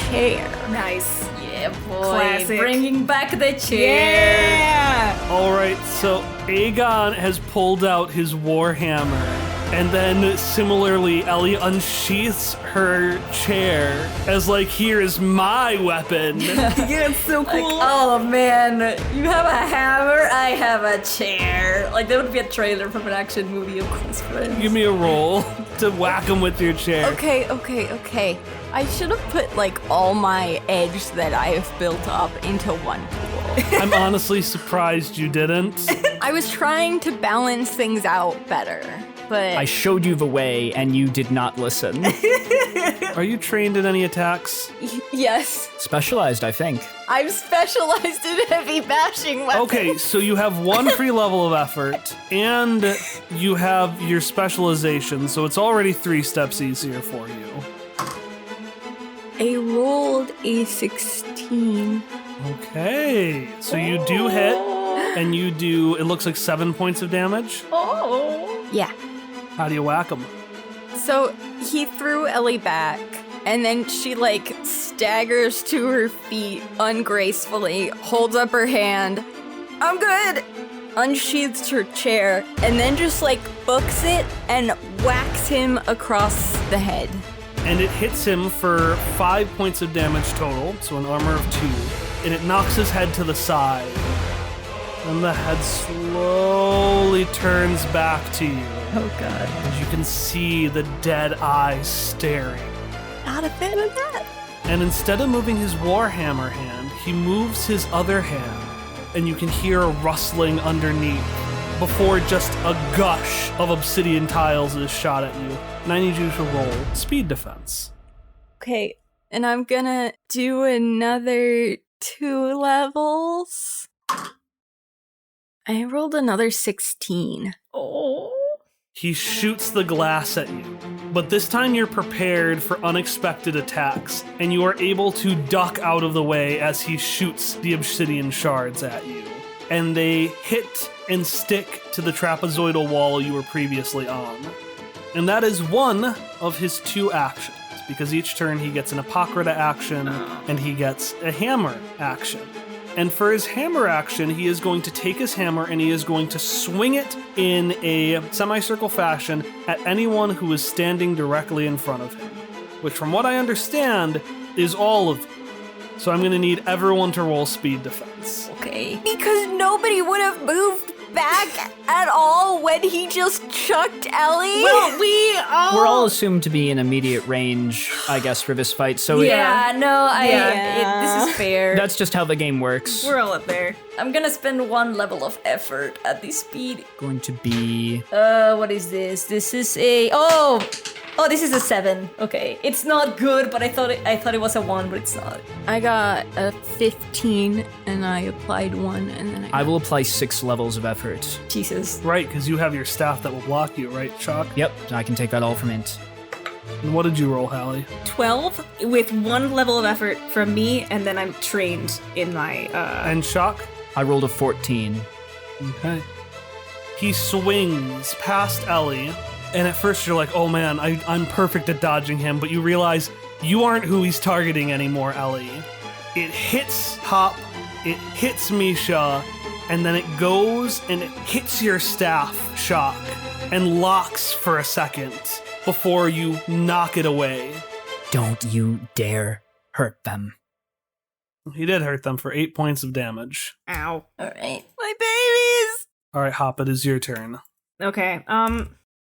chair. Nice. Yeah, boy. Classic. Bringing back the chair. Yeah. All right, so Aegon has pulled out his warhammer, and then similarly, Ellie unsheaths her chair as like, here is my weapon. Yeah, it's so Like, cool. oh man, you have a hammer, I have a chair. Like, that would be a trailer from an action movie, of course, friends. Give me a roll to whack him with your chair. Okay. I should have put like all my edge that I have built up into one pool. I'm honestly surprised you didn't. I was trying to balance things out better, but I showed you the way, and you did not listen. Are you trained in any attacks? yes, Specialized, I think. I'm specialized in heavy bashing weapons. Okay, so you have one free level of effort, and you have your specialization, so it's already 3 steps easier for you. I rolled a 16. Okay, so you do hit, and you do, it looks like 7 points of damage. Oh. Yeah. How do you whack him? So he threw Ellie back, and then she like staggers to her feet ungracefully, holds up her hand. I'm good. Unsheathes her chair, and then just like books it and whacks him across the head. And it hits him for 5 points of damage total, so an armor of 2. And it knocks his head to the side. And the head slowly turns back to you. Oh god. And you can see the dead eyes staring. Not a fan of that. And instead of moving his warhammer hand, he moves his other hand. And you can hear a rustling underneath before just a gush of obsidian tiles is shot at you. And I need you to roll speed defense. Okay, and I'm gonna do another 2 levels. I rolled another 16. Oh. He shoots the glass at you, but this time you're prepared for unexpected attacks, and you are able to duck out of the way as he shoots the obsidian shards at you. And they hit and stick to the trapezoidal wall you were previously on. And that is one of his 2 actions, because each turn he gets an Apocrypha action and he gets a hammer action. And for his hammer action, he is going to take his hammer and he is going to swing it in a semicircle fashion at anyone who is standing directly in front of him, which from what I understand is all of you. So I'm going to need everyone to roll speed defense. Okay. Because nobody would have moved back at all when he just chucked Ellie. Well, We're all assumed to be in immediate range, I guess, for this fight, so Yeah, no, Yeah. this is fair. that's just how the game works. We're all up there. I'm gonna spend 1 level of effort at this speed. Going to be... What is this? This is a... Oh! Oh, this is a 7. Okay, it's not good, but I thought it was a 1, but it's not. I got a 15 and I applied 1 and then I will apply 6 levels of effort. Jesus. Right, because you have your staff that will block you, right, Shock? Yep, I can take that all from int. And what did you roll, Hallie? 12 with 1 level of effort from me, and then I'm trained in my. And Shock? I rolled a 14. Okay. He swings past Ellie, and at first you're like, oh man, I'm perfect at dodging him, but you realize you aren't who he's targeting anymore, Ellie. It hits Hop, it hits Misha, and then it goes and it hits your staff, Shock, and locks for a second before you knock it away. Don't you dare hurt them. He did hurt them for 8 points of damage. Ow. All right. My babies! All right, Hop, it is your turn. Okay,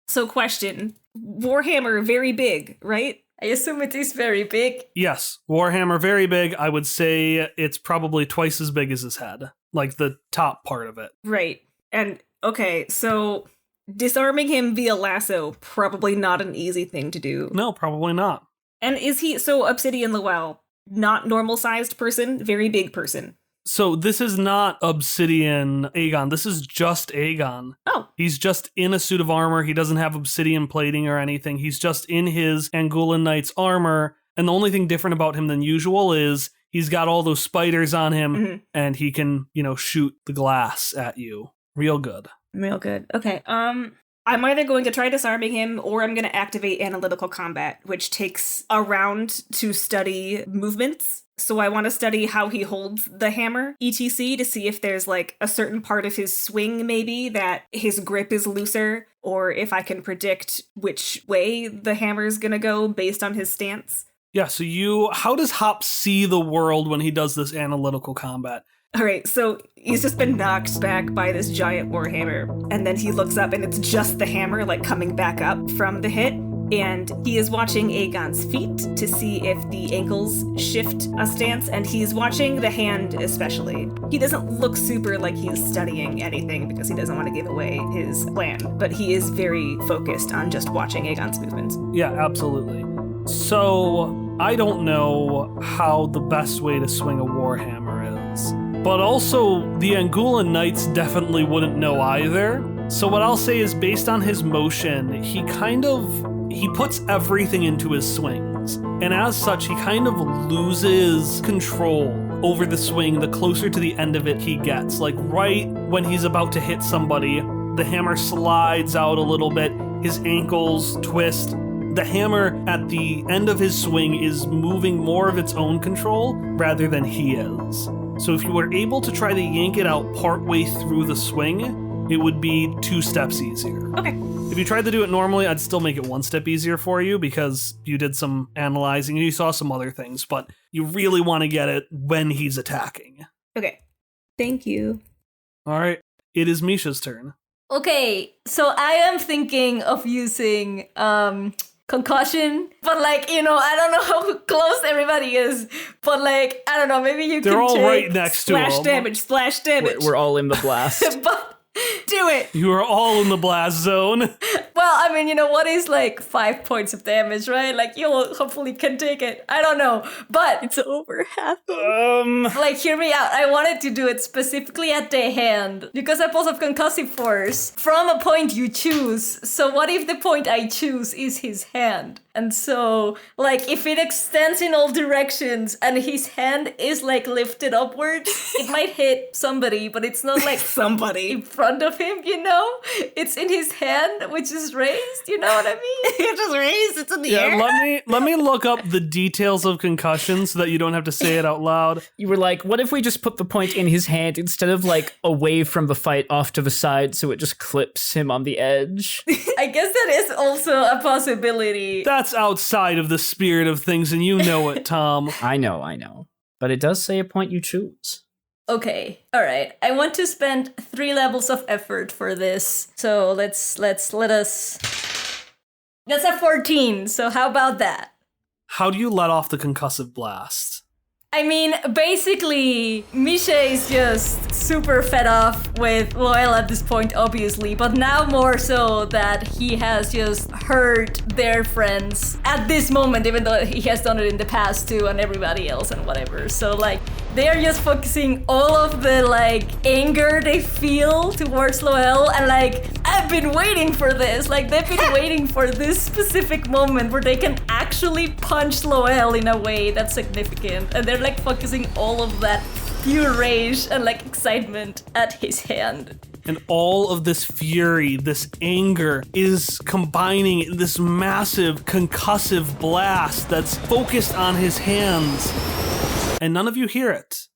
so question. Warhammer, very big, right? I assume it is very big. Yes, Warhammer, very big. I would say it's probably twice as big as his head, like the top part of it. Right. And, okay, so disarming him via lasso, probably not an easy thing to do. No, probably not. And is he, so Obsidian Loell, not normal-sized person, very big person? So this is not Obsidian Aegon. This is just Aegon. Oh. He's just in a suit of armor. He doesn't have obsidian plating or anything. He's just in his Angulan Knight's armor. And the only thing different about him than usual is he's got all those spiders on him and he can, shoot the glass at you. Real good. Real good. Okay, I'm either going to try disarming him or I'm going to activate analytical combat, which takes a round to study movements. So I want to study how he holds the hammer, etc., to see if there's like a certain part of his swing maybe that his grip is looser, or if I can predict which way the hammer's going to go based on his stance. Yeah, so how does Hop see the world when he does this analytical combat? All right, so he's just been knocked back by this giant warhammer, and then he looks up and it's just the hammer like coming back up from the hit. And he is watching Aegon's feet to see if the ankles shift a stance, and he's watching the hand especially. He doesn't look super like he's studying anything because he doesn't want to give away his plan, but he is very focused on just watching Aegon's movements. Yeah, absolutely. So, I don't know how the best way to swing a warhammer is, but also the Angulan Knights definitely wouldn't know either. So what I'll say is based on his motion, he puts everything into his swings. And as such, he kind of loses control over the swing the closer to the end of it he gets. Like right when he's about to hit somebody, the hammer slides out a little bit, his ankles twist. The hammer at the end of his swing is moving more of its own control rather than he is. So if you were able to try to yank it out partway through the swing, it would be 2 steps easier. Okay. If you tried to do it normally, I'd still make it 1 step easier for you because you did some analyzing and you saw some other things, but you really want to get it when he's attacking. Okay. Thank you. All right. It is Misha's turn. Okay, so I am thinking of using concussion, but I don't know how close everybody is, but I don't know, maybe you They're can all check. right next to him. Splash damage. We're all in the blast. But Do it. You are all in the blast zone. well, I mean, what is 5 points of damage, right? You hopefully can take it. I don't know, but it's over half. hear me out. I wanted to do it specifically at the hand because I pulse of concussive force from a point you choose. So what if the point I choose is his hand? And so, if it extends in all directions and his hand is, lifted upwards, it might hit somebody, but it's not, somebody in front of him, It's in his hand, which is raised, you know what I mean? It's just raised, it's in the air. Let me look up the details of concussion so that you don't have to say it out loud. You were like, what if we just put the point in his hand instead of, away from the fight off to the side so it just clips him on the edge? I guess that is also a possibility. That's outside of the spirit of things, and you know it, Tom. I know. But it does say a point you choose. Okay, all right. I want to spend 3 levels of effort for this. So let us. That's a 14. So how about that? How do you let off the concussive blast? I mean, basically, Misha is just super fed off with Loell at this point, obviously, but now more so that he has just hurt their friends at this moment, even though he has done it in the past too, and everybody else and whatever. So, like, they are just focusing all of the, like, anger they feel towards Loell, and, like, I've been waiting for this. Like, they've been waiting for this specific moment where they can actually punch Loell in a way that's significant, and they're like focusing all of that pure rage and like excitement at his hand. And all of this fury, this anger is combining in this massive concussive blast that's focused on his hands. And none of you hear it.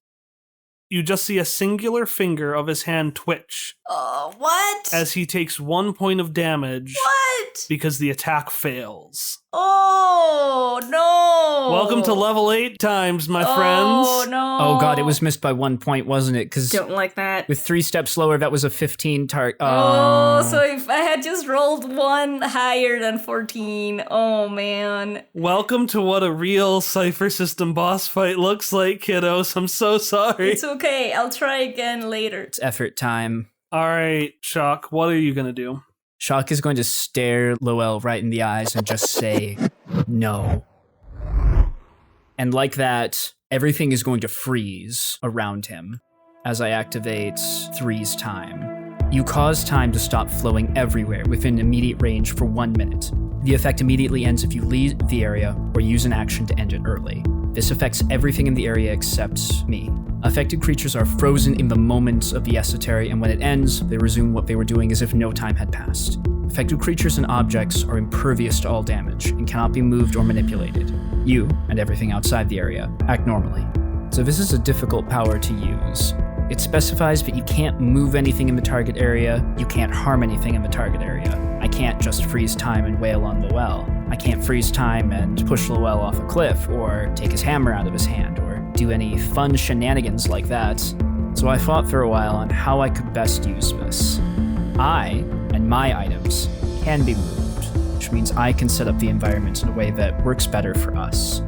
You just see a singular finger of his hand twitch. Oh, what? As he takes 1 point of damage. What? Because the attack fails. Oh, no. Welcome to level 8 times, my friends. Oh, no. Oh god, it was missed by 1 point, wasn't it? Because Don't like that. with 3 steps lower, that was a 15 target. Oh, so if I had just rolled one higher than 14, oh man. Welcome to what a real Cypher System boss fight looks like, kiddos. I'm so sorry. It's okay, I'll try again later. It's effort time. All right, Shock, what are you going to do? Shock is going to stare Loell right in the eyes and just say, no. And like that, everything is going to freeze around him as I activate Three's Time. You cause time to stop flowing everywhere within immediate range for 1 minute. The effect immediately ends if you leave the area or use an action to end it early. This affects everything in the area except me. Affected creatures are frozen in the moment of the esoteric, and when it ends, they resume what they were doing as if no time had passed. Affected creatures and objects are impervious to all damage and cannot be moved or manipulated. You, and everything outside the area, act normally. So this is a difficult power to use. It specifies that you can't move anything in the target area, you can't harm anything in the target area. I can't just freeze time and wail on Loell. I can't freeze time and push Loell off a cliff, or take his hammer out of his hand, or do any fun shenanigans like that. So I thought for a while on how I could best use this. I, and my items, can be moved, which means I can set up the environment in a way that works better for us.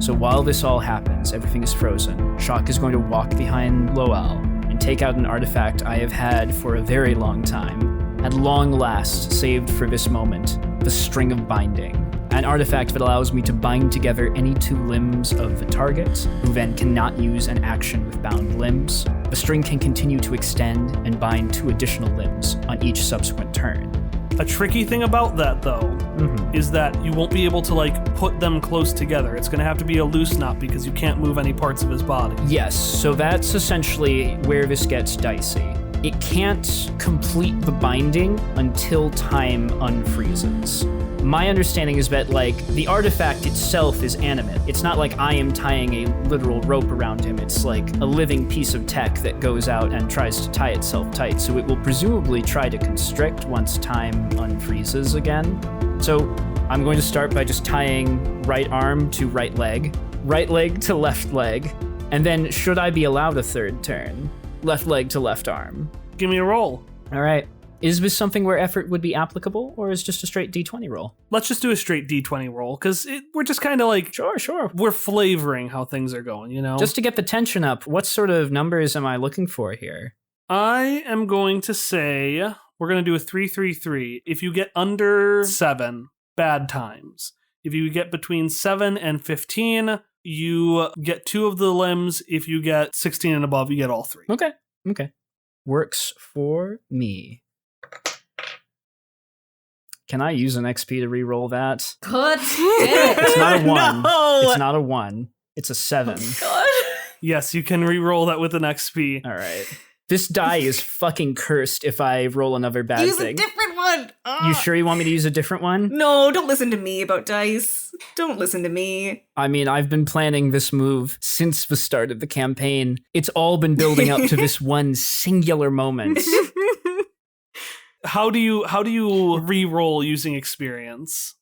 So while this all happens, everything is frozen, Shock is going to walk behind Loell and take out an artifact I have had for a very long time, at long last saved for this moment, the String of Binding. An artifact that allows me to bind together any 2 limbs of the target, who then cannot use an action with bound limbs. The string can continue to extend and bind 2 additional limbs on each subsequent turn. A tricky thing about that, though, is that you won't be able to, like, put them close together. It's going to have to be a loose knot because you can't move any parts of his body. Yes, so that's essentially where this gets dicey. It can't complete the binding until time unfreezes. My understanding is that, like, the artifact itself is animate. It's not like I am tying a literal rope around him. It's like a living piece of tech that goes out and tries to tie itself tight. So it will presumably try to constrict once time unfreezes again. So I'm going to start by just tying right arm to right leg to left leg, and then should I be allowed a third turn, left leg to left arm. Give me a roll. All right. Is this something where effort would be applicable, or is just a straight D20 roll? Let's just do a straight D20 roll, because we're just kind of like... Sure. We're flavoring how things are going, you know? Just to get the tension up, what sort of numbers am I looking for here? I am going to say we're going to do a 3-3-3. If you get under 7, bad times. If you get between 7 and 15, you get 2 of the limbs. If you get 16 and above, you get all 3. Okay. Works for me. Can I use an XP to re-roll that? God It's not a 1. No! It's not a 1. It's a 7. God. Yes, you can re-roll that with an XP. All right. This die is fucking cursed if I roll another bad Use thing. a different one. You sure you want me to use a different one? No, don't listen to me about dice. Don't listen to me. I mean, I've been planning this move since the start of the campaign. It's all been building up to this one singular moment. How do you re-roll using experience?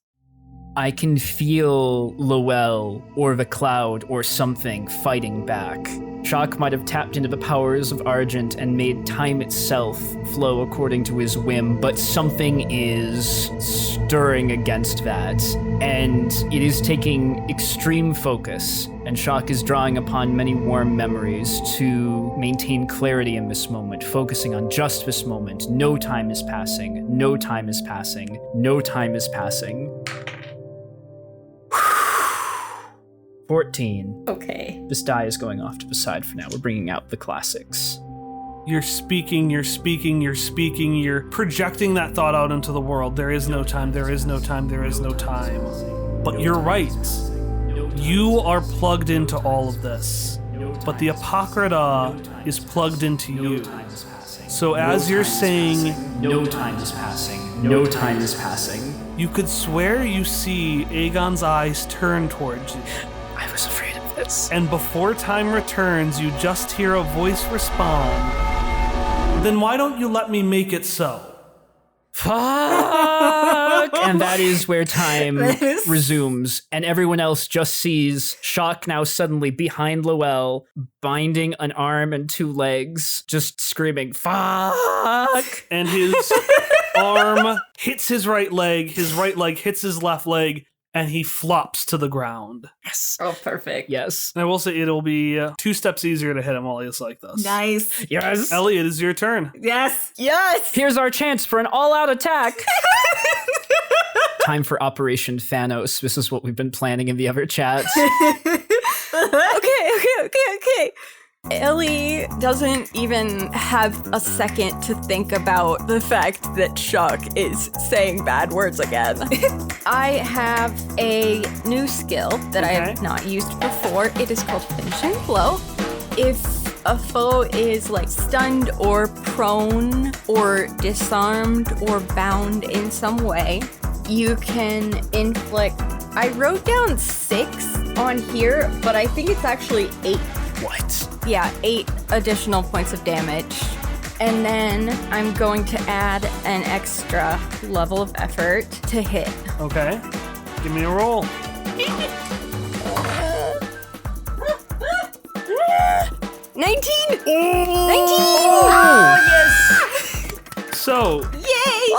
I can feel Loell or the cloud or something fighting back. Shock might have tapped into the powers of Argent and made time itself flow according to his whim, but something is stirring against that, and it is taking extreme focus, and Shock is drawing upon many warm memories to maintain clarity in this moment, focusing on just this moment. No time is passing, no time is passing, no time is passing. 14. Okay. This die is going off to the side for now. We're bringing out the classics. You're speaking, you're projecting that thought out into the world. There is no time, there is no time, there is no time. But you're right. You are plugged into all of this. But the Apocrypha is plugged into you. So as you're saying, no time is passing, no time is passing, you could swear you see Aegon's eyes turn towards you. I was afraid of this. And before time returns, you just hear a voice respond. Then why don't you let me make it so? Fuck! And that is where time resumes, and everyone else just sees Shock now suddenly behind Loell, binding an arm and two legs, just screaming, fuck! And his arm hits his right leg hits his left leg, and he flops to the ground. Yes. Oh, perfect. Yes. And I will say it'll be 2 steps easier to hit him while he's like this. Nice. Yes. Ellie, it is your turn. Yes. Yes. Here's our chance for an all-out attack. Time for Operation Thanos. This is what we've been planning in the other chats. Okay. Ellie doesn't even have a second to think about the fact that Shock is saying bad words again. I have a new skill that I have not used before. It is called Finishing Blow. If a foe is like stunned or prone or disarmed or bound in some way, you can inflict. I wrote down 6 on here, but I think it's actually 8. What? Yeah, 8 additional points of damage. And then I'm going to add an extra level of effort to hit. Okay. Give me a roll. 19! 19! Oh, yes! So, Yay!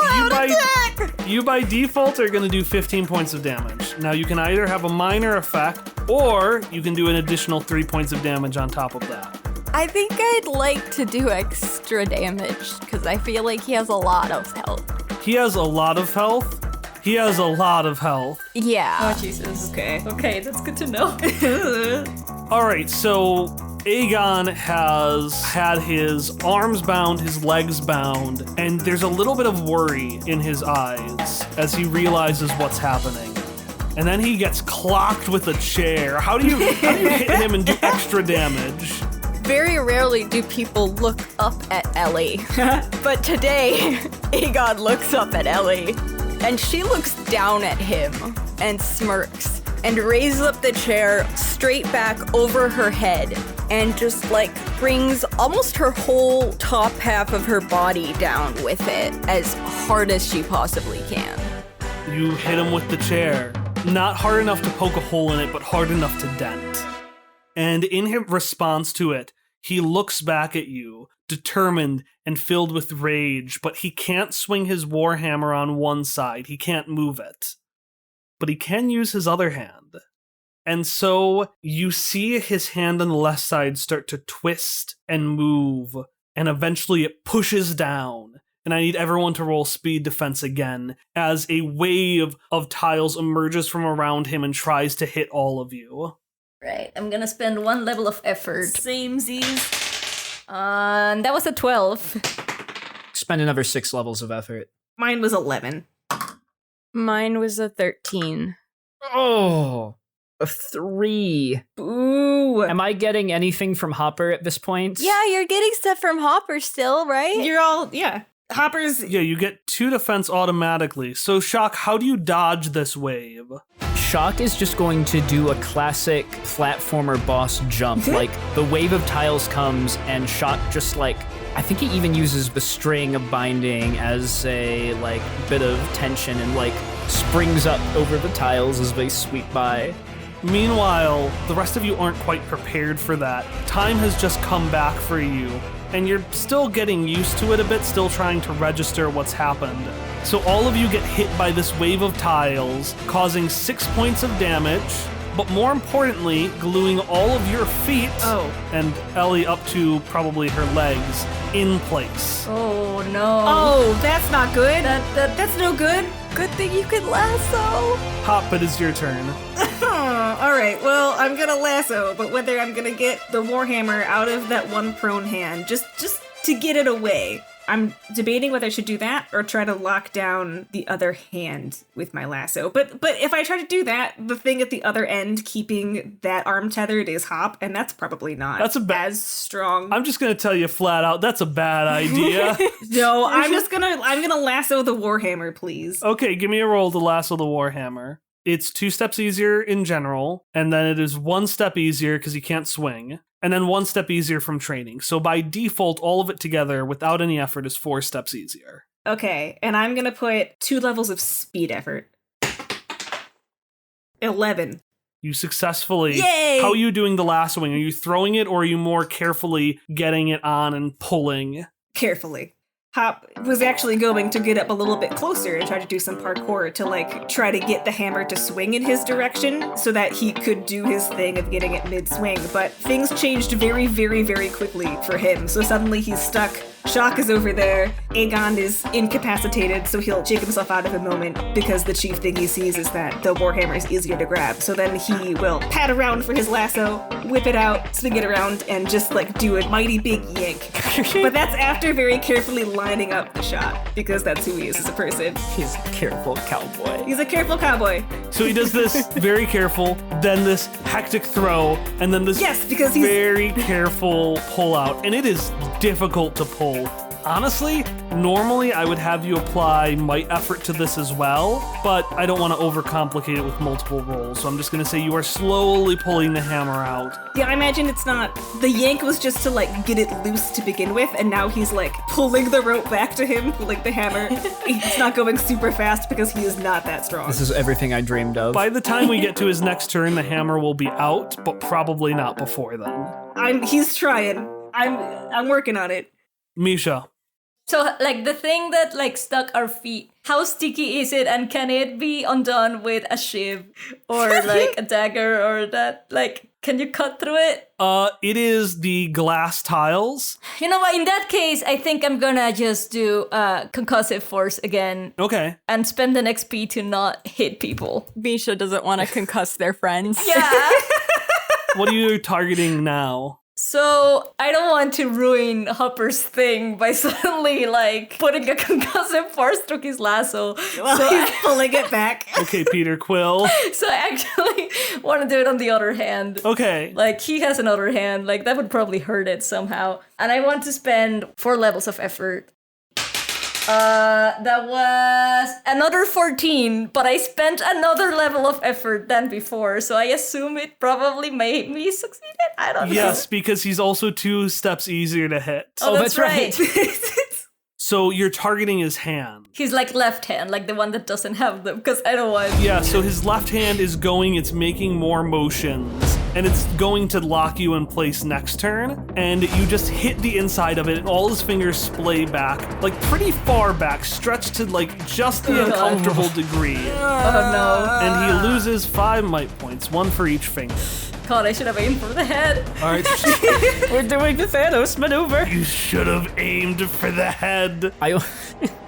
you by default are going to do 15 points of damage. Now, you can either have a minor effect, or you can do an additional 3 points of damage on top of that. I think I'd like to do extra damage, because I feel like he has a lot of health. He has a lot of health. He has a lot of health. Yeah. Oh, Jesus. Okay. Okay, that's good to know. All right, so Aegon has had his arms bound, his legs bound, and there's a little bit of worry in his eyes as he realizes what's happening. And then he gets clocked with a chair. How do you hit him and do extra damage? Very rarely do people look up at Ellie. But today, Aegon looks up at Ellie, and she looks down at him and smirks and raises up the chair straight back over her head and just like brings almost her whole top half of her body down with it as hard as she possibly can. You hit him with the chair. Not hard enough to poke a hole in it, but hard enough to dent. And in his response to it, he looks back at you, determined and filled with rage, but he can't swing his warhammer on one side. He can't move it. But he can use his other hand. And so you see his hand on the left side start to twist and move, and eventually it pushes down. And I need everyone to roll speed defense again as a wave of tiles emerges from around him and tries to hit all of you. Right, I'm gonna spend 1 level of effort. Samesies. That was a 12. Spend another 6 levels of effort. Mine was 11. Mine was a 13. Oh, a 3. Ooh. Am I getting anything from Hopper at this point? Yeah, you're getting stuff from Hopper still, right? You're all, yeah. Hopper's. Yeah, you get 2 defense automatically. So, Shock, how do you dodge this wave? Shock is just going to do a classic platformer boss jump. Like, the wave of tiles comes, and Shock just, like, I think he even uses the string of binding as a, like, bit of tension and, like, springs up over the tiles as they sweep by. Meanwhile, the rest of you aren't quite prepared for that. Time has just come back for you, and you're still getting used to it a bit, still trying to register what's happened. So all of you get hit by this wave of tiles, causing 6 points of damage, but more importantly, gluing all of your feet and Ellie up to probably her legs in place. Oh no. Oh, that's not good. That's no good. Good thing you can lasso. Hop, it is your turn. All right, well, I'm gonna lasso, but whether I'm gonna get the Warhammer out of that one prone hand, just to get it away. I'm debating whether I should do that or try to lock down the other hand with my lasso. But if I try to do that, the thing at the other end keeping that arm tethered is Hop, and that's probably not as strong. I'm just gonna tell you flat out, that's a bad idea. No, I'm gonna lasso the Warhammer, please. Okay, give me a roll to lasso the Warhammer. It's 2 steps easier in general, and then it is 1 step easier because you can't swing, and then 1 step easier from training. So by default, all of it together without any effort is 4 steps easier. Okay, and I'm gonna put 2 levels of speed effort. 11. You successfully... Yay! How are you doing the lassoing? Are you throwing it, or are you more carefully getting it on and pulling? Carefully. Hop was actually going to get up a little bit closer and try to do some parkour to try to get the hammer to swing in his direction so that he could do his thing of getting it mid-swing, but things changed very, very, very quickly for him. So suddenly he's stuck. Shock is over there. Aegon is incapacitated, so he'll shake himself out of a moment because the chief thing he sees is that the Warhammer is easier to grab. So then he will pat around for his lasso, whip it out, swing it around, and just do a mighty big yank. But that's after very carefully lining up the shot, because that's who he is as a person. He's a careful cowboy. He's a careful cowboy. So he does this very careful, then this hectic throw, and then this because he's very careful pull out. And it is difficult to pull. Honestly, normally I would have you apply might effort to this as well, but I don't want to overcomplicate it with multiple rolls, so I'm just going to say you are slowly pulling the hammer out. Yeah, I imagine it's not... The yank was just to, get it loose to begin with, and now he's, pulling the rope back to him, pulling the hammer. He's not going super fast because he is not that strong. This is everything I dreamed of. By the time we get to his next turn, the hammer will be out, but probably not before then. He's trying. I'm working on it. Misha. So, the thing that, stuck our feet, how sticky is it, and can it be undone with a shiv or, a dagger or that, can you cut through it? It is the glass tiles. You know what, in that case, I think I'm gonna just do concussive force again. Okay. And spend an XP to not hit people. Misha doesn't want to concuss their friends. Yeah. What are you targeting now? So, I don't want to ruin Hopper's thing by suddenly, putting a concussive force through his lasso. Well, so he's pulling it back. Okay, Peter Quill. So I actually want to do it on the other hand. Okay. He has another hand. That would probably hurt it somehow. And I want to spend 4 levels of effort. That was another 14, but I spent another level of effort than before, so I assume it probably made me succeed. I don't know. Yes, because he's also 2 steps easier to hit. Oh, that's right. So you're targeting his hand. He's left hand, the one that doesn't have them, because I don't want... Yeah, so his left hand is going, it's making more motions, and it's going to lock you in place next turn, and you just hit the inside of it, and all his fingers splay back, pretty far back, stretched to, just the uncomfortable degree. Oh, no. And he loses 5 might points, 1 for each finger. God, I should have aimed for the head. All right. We're doing the Thanos maneuver. You should have aimed for the head.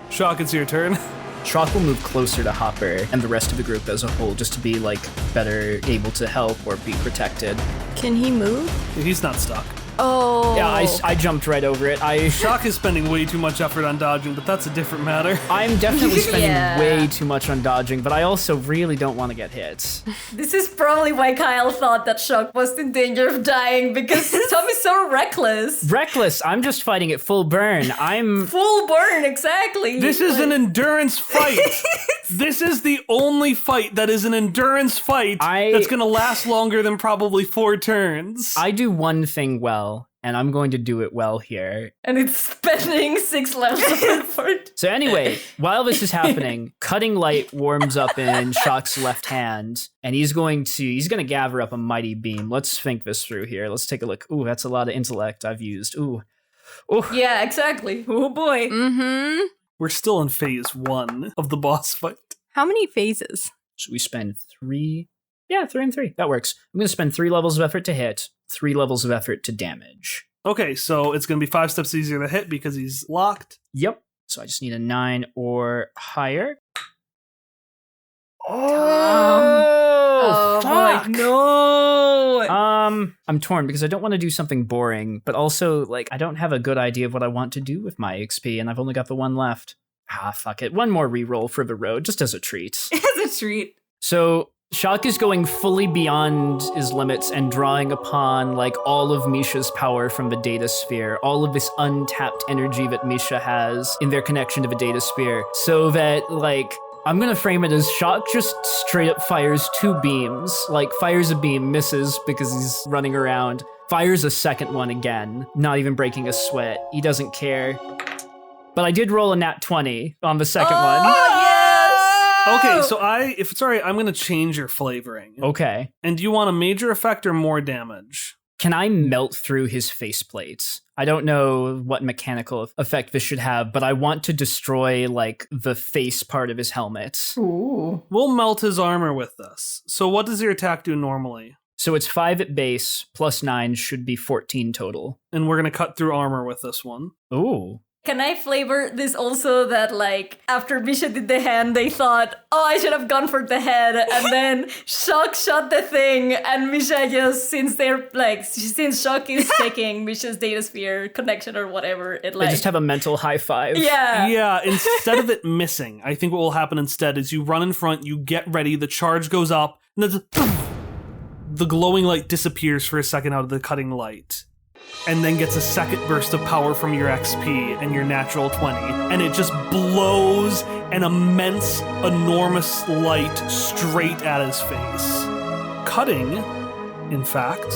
Shock, it's your turn. Shock will move closer to Hopper and the rest of the group as a whole just to be, better able to help or be protected. Can he move? He's not stuck. Oh. Yeah, I jumped right over it. Shock is spending way too much effort on dodging, but that's a different matter. I'm definitely spending Yeah. way too much on dodging, but I also really don't want to get hit. This is probably why Kyle thought that Shock was in danger of dying, because Tom is so reckless. Reckless, I'm just fighting at full burn. I'm... Full burn, exactly. This is an endurance fight. This is the only fight that is an endurance fight that's going to last longer than probably 4 turns. I do one thing well, and I'm going to do it well here. And it's spending 6 levels of effort. So anyway, while this is happening, cutting light warms up in Shock's left hand, and he's gonna gather up a mighty beam. Let's think this through here. Let's take a look. Ooh, that's a lot of intellect I've used. Ooh. Yeah, exactly. Oh boy. Mm-hmm. We're still in phase 1 of the boss fight. How many phases? So we spend 3. Yeah, 3 and 3. That works. I'm gonna spend 3 levels of effort to hit, 3 levels of effort to damage. Okay, so it's going to be 5 steps easier to hit because he's locked. Yep. So I just need a 9 or higher. Oh, fuck. boy. No. I'm torn because I don't want to do something boring, but also, like, I don't have a good idea of what I want to do with my XP, and I've only got the 1 left. Fuck it. 1 more reroll for the road, just as a treat. As a treat. So Shock is going fully beyond his limits and drawing upon like all of Misha's power from the data sphere, all of this untapped energy that Misha has in their connection to the data sphere, so that like I'm gonna frame it as Shock just straight up fires 2 beams, like fires a beam, misses because he's running around, fires a second one again, not even breaking a sweat. He doesn't care. But I did roll a nat 20 on the second one. Oh, yes! Okay, so if it's all right, I'm going to change your flavoring. Okay. And do you want a major effect or more damage? Can I melt through his faceplate? I don't know what mechanical effect this should have, but I want to destroy, like, the face part of his helmet. Ooh. We'll melt his armor with this. So what does your attack do normally? So it's 5 at base, plus 9 should be 14 total. And we're going to cut through armor with this one. Ooh. Can I flavor this also that, like, after Misha did the hand, they thought, oh, I should have gone for the head, and then Shock shot the thing, and Misha just, since Shock is taking Misha's data sphere connection or whatever, it like... They just have a mental high five. Yeah. Yeah, instead of it missing, I think what will happen instead is you run in front, you get ready, the charge goes up, and the glowing light disappears for a second out of the cutting light. And then gets a second burst of power from your XP and your natural 20. And it just blows an immense, enormous light straight at his face. Cutting, in fact,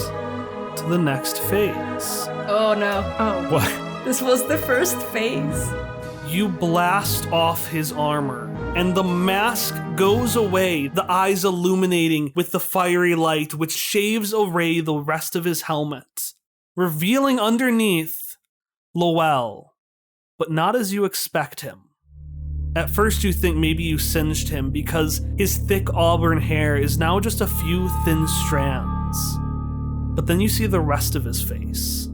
to the next phase. Oh, no. Oh. What? This was the first phase. You blast off his armor, and the mask goes away, the eyes illuminating with the fiery light, which shaves away the rest of his helmet, revealing underneath Loell, but not as you expect him. At first you think maybe you singed him because his thick auburn hair is now just a few thin strands. But then you see the rest of his face.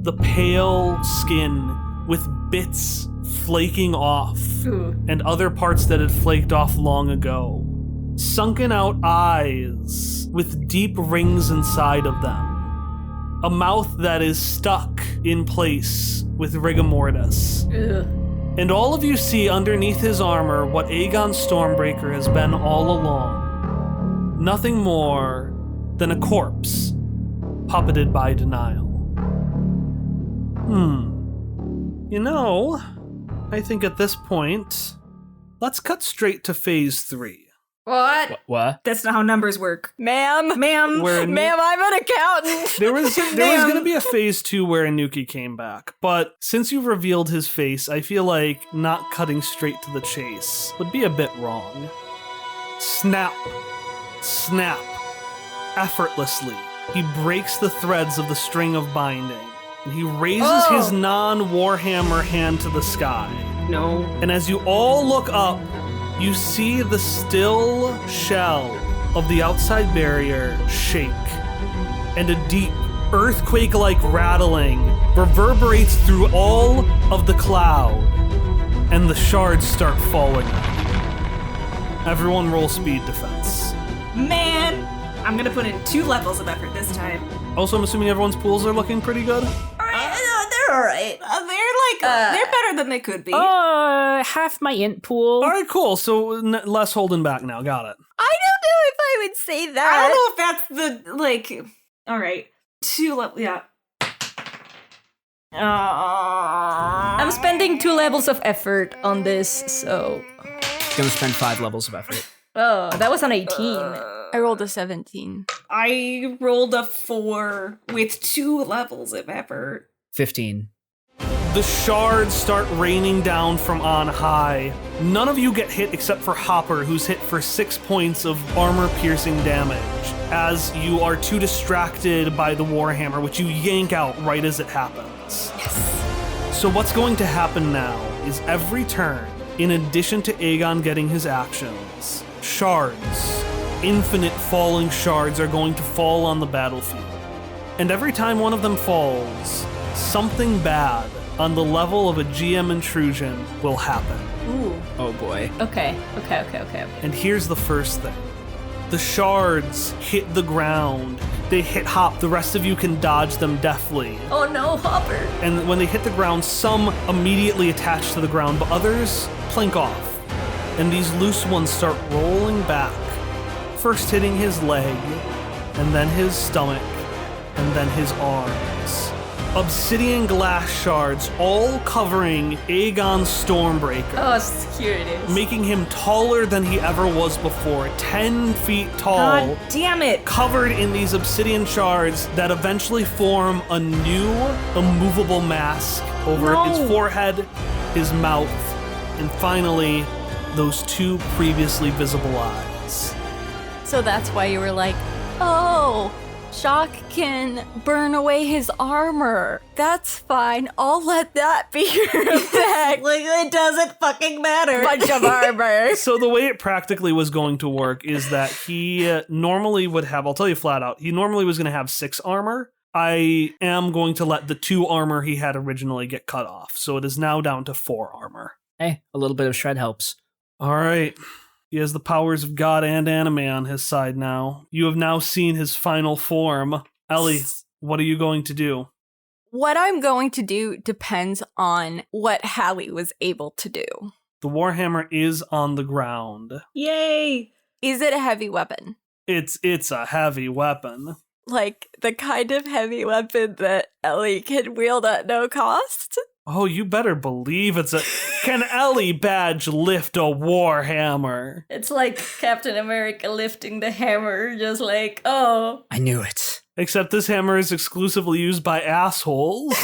The pale skin with bits flaking off, and other parts that had flaked off long ago. Sunken out eyes with deep rings inside of them. A mouth that is stuck in place with rigor mortis. Ugh. And all of you see underneath his armor what Aegon Stormbreaker has been all along. Nothing more than a corpse, puppeted by denial. You know, I think at this point, let's cut straight to phase 3. What? That's not how numbers work. Ma'am, Where ma'am, I'm an accountant. There was going to be a phase 2 where Anuki came back, but since you've revealed his face, I feel like not cutting straight to the chase would be a bit wrong. Snap, snap, effortlessly, he breaks the threads of the string of binding, and he raises his non-Warhammer hand to the sky. No. And as you all look up, you see the still shell of the outside barrier shake, and a deep, earthquake-like rattling reverberates through all of the cloud, and the shards start falling. Everyone roll speed defense. Man, I'm gonna put in 2 levels of effort this time. Also, I'm assuming everyone's pools are looking pretty good? They're alright. They're better than they could be. Half my int pool. All right, cool. So less holding back now. Got it. I don't know if I would say that. I don't know if that's the, like... Alright. 2 levels, yeah. I'm spending 2 levels of effort on this, so... Gonna spend 5 levels of effort. Oh, that was an 18. I rolled a 17. I rolled a 4 with 2 levels of effort. 15. The shards start raining down from on high. None of you get hit except for Hopper, who's hit for 6 points of armor-piercing damage, as you are too distracted by the Warhammer, which you yank out right as it happens. Yes. So what's going to happen now is every turn, in addition to Aegon getting his actions, shards, infinite falling shards are going to fall on the battlefield. And every time one of them falls, something bad on the level of a GM intrusion will happen. Ooh. Oh boy. Okay. And here's the first thing. The shards hit the ground. They hit Hop. The rest of you can dodge them deftly. Oh no, Hopper. And when they hit the ground, some immediately attach to the ground, but others plink off. And these loose ones start rolling back, first hitting his leg, and then his stomach, and then his arms. Obsidian glass shards all covering Aegon's Stormbreaker. Oh, here it is. Making him taller than he ever was before, 10 feet tall. God damn it. Covered in these obsidian shards that eventually form a new immovable mask over his forehead, his mouth, and finally, those 2 previously visible eyes. So that's why you were like, oh, Shock can burn away his armor. That's fine. I'll let that be your effect. Like, it doesn't fucking matter. Bunch of armor. So the way it practically was going to work is that he normally would have, I'll tell you flat out, he normally was going to have 6 armor. I am going to let the 2 armor he had originally get cut off. So it is now down to 4 armor. Hey, a little bit of shred helps. All right. He has the powers of God and anime on his side now. You have now seen his final form. Ellie, what are you going to do? What I'm going to do depends on what Hallie was able to do. The Warhammer is on the ground. Yay. Is it a heavy weapon? It's a heavy weapon. Like the kind of heavy weapon that Ellie can wield at no cost? Oh, you better believe it's a... Can Ellie Badge lift a Warhammer? It's like Captain America lifting the hammer, just like, oh. I knew it. Except this hammer is exclusively used by assholes.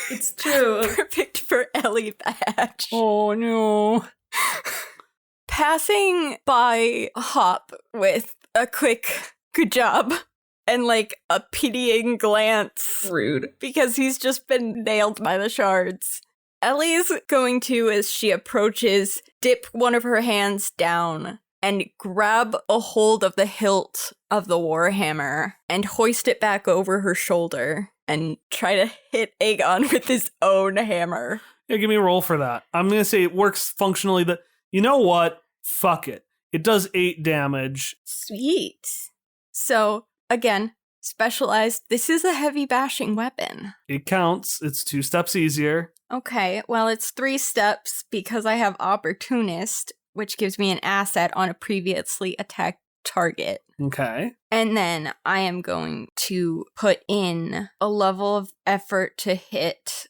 It's true. Perfect for Ellie Badge. Oh, no. Passing by Hop with a quick good job and like a pitying glance. Rude. Because he's just been nailed by the shards. Ellie's going to, as she approaches, dip one of her hands down and grab a hold of the hilt of the Warhammer and hoist it back over her shoulder and try to hit Aegon with his own hammer. Yeah, give me a roll for that. I'm going to say it works functionally. That you know what? Fuck it. It does 8 damage. Sweet. So, again, specialized. This is a heavy bashing weapon. It counts. It's 2 steps easier. Okay, well, it's 3 steps because I have Opportunist, which gives me an asset on a previously attacked target. Okay. And then I am going to put in a level of effort to hit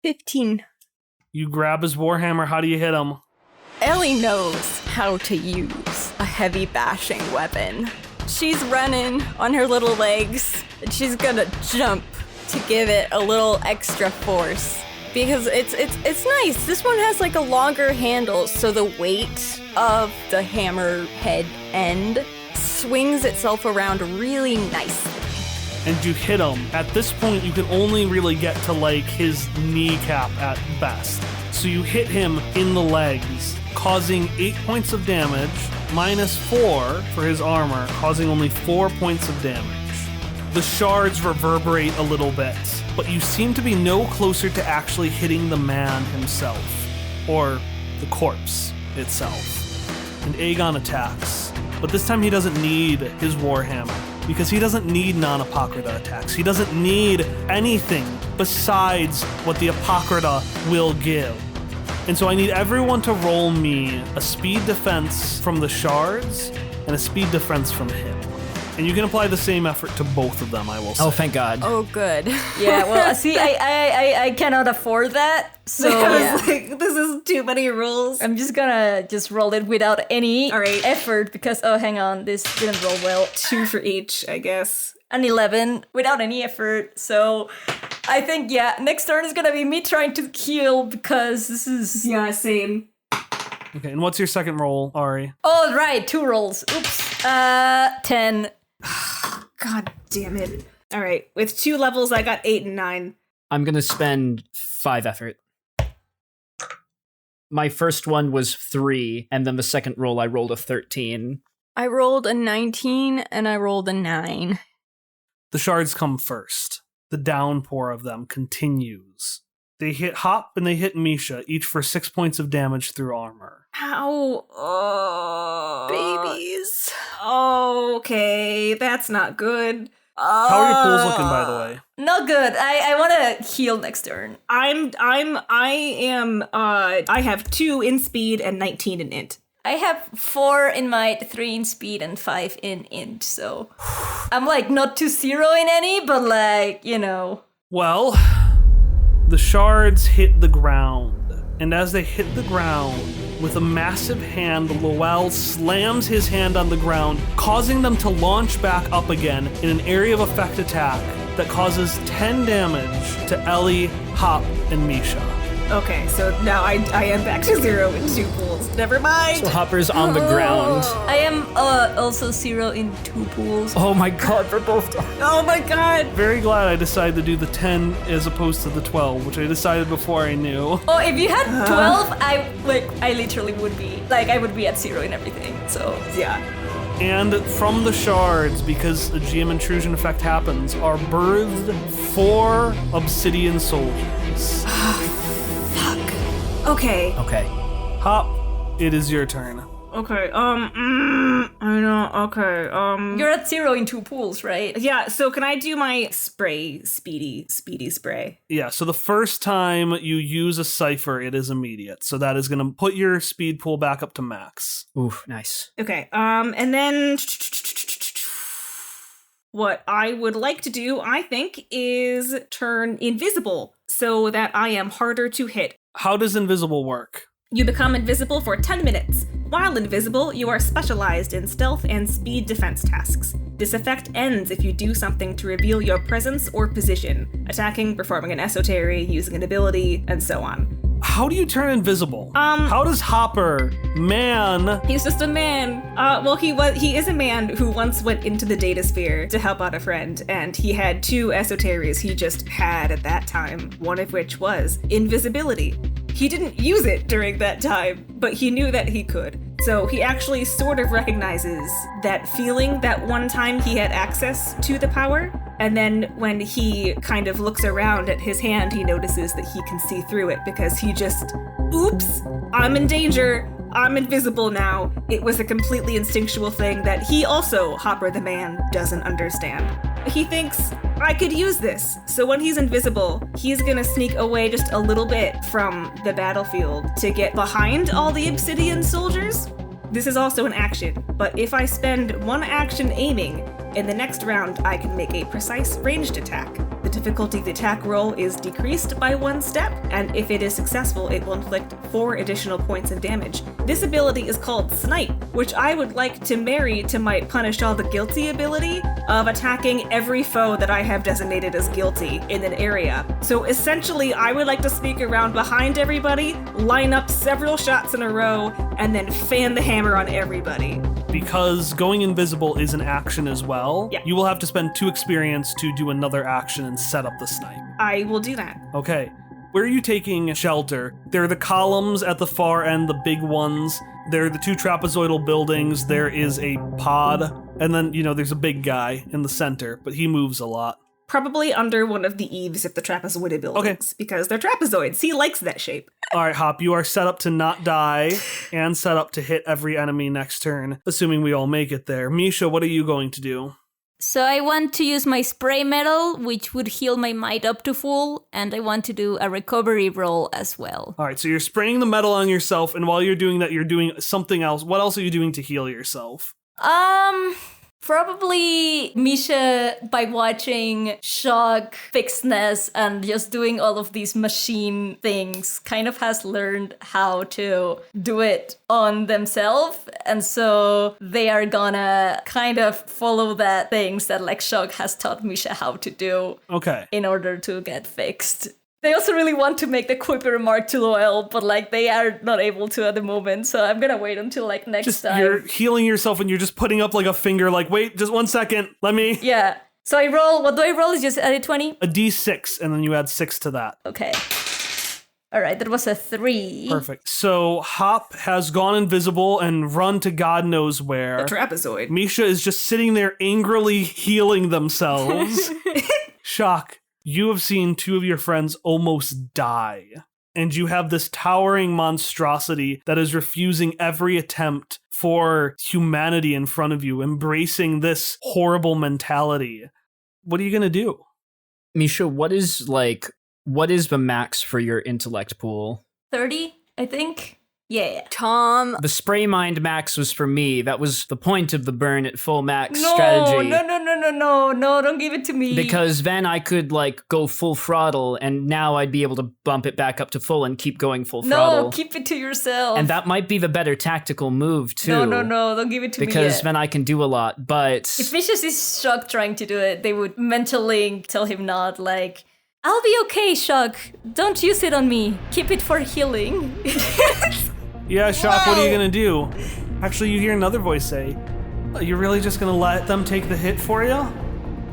15. You grab his Warhammer. How do you hit him? Ellie knows how to use a heavy bashing weapon. She's running on her little legs, and she's gonna jump to give it a little extra force. Because it's nice. This one has like a longer handle, so the weight of the hammer head end swings itself around really nicely. And you hit him. At this point, you can only really get to like his kneecap at best. So you hit him in the legs, causing 8 points of damage, minus 4 for his armor, causing only 4 points of damage. The shards reverberate a little bit, but you seem to be no closer to actually hitting the man himself, or the corpse itself. And Aegon attacks, but this time he doesn't need his Warhammer, because he doesn't need non-Apocrypha attacks. He doesn't need anything besides what the Apocrypha will give. And so I need everyone to roll me a speed defense from the shards and a speed defense from him. And you can apply the same effort to both of them, I will say. Oh, thank God. Oh, good. Yeah, well, see, I cannot afford that, so I was like, this is too many rules. I'm just gonna roll it without any All right. effort because, oh, hang on, this didn't roll well. 2 for each, I guess. An 11 without any effort, so I think, yeah, next turn is gonna be me trying to heal because this is... Yeah, same. Okay, and what's your second roll, Ari? Oh, right, 2 rolls. Oops. 10. God damn it. All right, with 2 levels, I got 8 and 9. I'm going to spend 5 effort. My first one was 3, and then the second roll I rolled a 13. I rolled a 19 and I rolled a 9. The shards come first. The downpour of them continues. They hit Hop and they hit Misha, each for 6 points of damage through armor. Ow. Oh. Babies. Okay, that's not good. How are your pools looking, by the way? Not good. I want to heal next turn. I have 2 in speed and 19 in int. I have 4 in might, 3 in speed, and 5 in int, so I'm like not to 0 in any, but like, you know. Well, the shards hit the ground, and as they hit the ground, with a massive hand, Loell slams his hand on the ground, causing them to launch back up again in an area of effect attack that causes 10 damage to Ellie, Hop, and Misha. Okay, so now I am back to 0 in 2 pools. Never mind. So Hopper's on the ground. I am also 0 in 2 pools. Oh my God, we're both done. Oh my god. Very glad I decided to do the 10 as opposed to the 12, which I decided before I knew. Oh, if you had 12, I literally would be, like, I would be at 0 in everything, so. Yeah. And from the shards, because the GM intrusion effect happens, are birthed 4 Obsidian soldiers. Okay. Okay. Hop, it is your turn. Okay. I know. Okay. You're at 0 in 2 pools, right? Yeah. So can I do my speedy spray? Yeah, so the first time you use a Cypher, it is immediate. So that is going to put your speed pool back up to max. Ooh, nice. Okay. And then what I would like to do, I think, is turn invisible so that I am harder to hit. How does invisible work? You become invisible for 10 minutes. While invisible, you are specialized in stealth and speed defense tasks. This effect ends if you do something to reveal your presence or position, attacking, performing an esotery, using an ability, and so on. How do you turn invisible? How does Hopper, man... He's just a man. He is a man who once went into the data sphere to help out a friend, and he had 2 esoteries he just had at that time, one of which was invisibility. He didn't use it during that time, but he knew that he could. So he actually sort of recognizes that feeling that one time he had access to the power, and then when he kind of looks around at his hand, he notices that he can see through it because he just, oops, I'm in danger. I'm invisible now. It was a completely instinctual thing that he also, Hopper the man, doesn't understand. He thinks, I could use this. So when he's invisible, he's gonna sneak away just a little bit from the battlefield to get behind all the Obsidian soldiers. This is also an action, but if I spend 1 action aiming, in the next round I can make a precise ranged attack. The difficulty of the attack roll is decreased by 1 step, and if it is successful, it will inflict 4 additional points of damage. This ability is called Snipe, which I would like to marry to my Punish All the Guilty ability of attacking every foe that I have designated as guilty in an area. So essentially, I would like to sneak around behind everybody, line up several shots in a row, and then fan the hammer on everybody. Because going invisible is an action as well, Yeah. you will have to spend 2 experience to do another action and set up the snipe. I will do that. Okay. Where are you taking shelter? There are the columns at the far end, the big ones. There are the 2 trapezoidal buildings. There is a pod. And then, there's a big guy in the center, but he moves a lot. Probably under one of the eaves of the trapezoidal buildings, because they're trapezoids. He likes that shape. All right, Hop, you are set up to not die and set up to hit every enemy next turn, assuming we all make it there. Misha, what are you going to do? So I want to use my spray metal, which would heal my might up to full, and I want to do a recovery roll as well. All right, so you're spraying the metal on yourself, and while you're doing that, you're doing something else. What else are you doing to heal yourself? Probably Misha, by watching Shock fix Ness and just doing all of these machine things, kind of has learned how to do it on themselves. And so they are gonna kind of follow that things that like Shock has taught Misha how to do in order to get fixed. They also really want to make the quippy remark to Loell, but like they are not able to at the moment, so I'm gonna wait until like next time. You're healing yourself and you're just putting up like a finger, like, wait, just 1 second, let me. Yeah. So I roll, what do I roll? Is just add a 20? A d6, and then you add 6 to that. Okay. All right, that was a 3. Perfect. So Hop has gone invisible and run to God knows where. A trapezoid. Misha is just sitting there angrily healing themselves. Shock. You have seen 2 of your friends almost die, and you have this towering monstrosity that is refusing every attempt for humanity in front of you, embracing this horrible mentality. What are you going to do? Misha, what is the max for your intellect pool? 30, I think. Yeah. Tom. The spray mind max was for me. That was the point of the burn at full max strategy. No, don't give it to me. Because then I could like go full throttle, and now I'd be able to bump it back up to full and keep going full throttle. No, keep it to yourself. And that might be the better tactical move too. No, don't give it to me because yet. then I can do a lot, but... If Vicious is Shock trying to do it, they would mentally tell him not, like, I'll be okay, Shock. Don't use it on me. Keep it for healing. Yeah, Shock, what are you going to do? Actually, you hear another voice say, you're really just going to let them take the hit for you?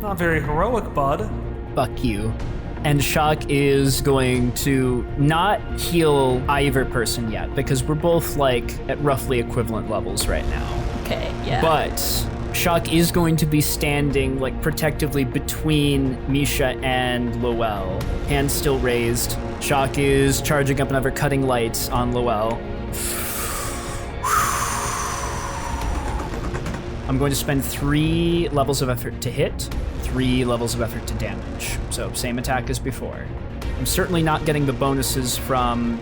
Not very heroic, bud. Fuck you. And Shock is going to not heal either person yet, because we're both, like, at roughly equivalent levels right now. Okay, yeah. But Shock is going to be standing, like, protectively between Misha and Loell. Hands still raised. Shock is charging up another cutting light on Loell. I'm going to spend 3 levels of effort to hit, 3 levels of effort to damage. So same attack as before. I'm certainly not getting the bonuses from...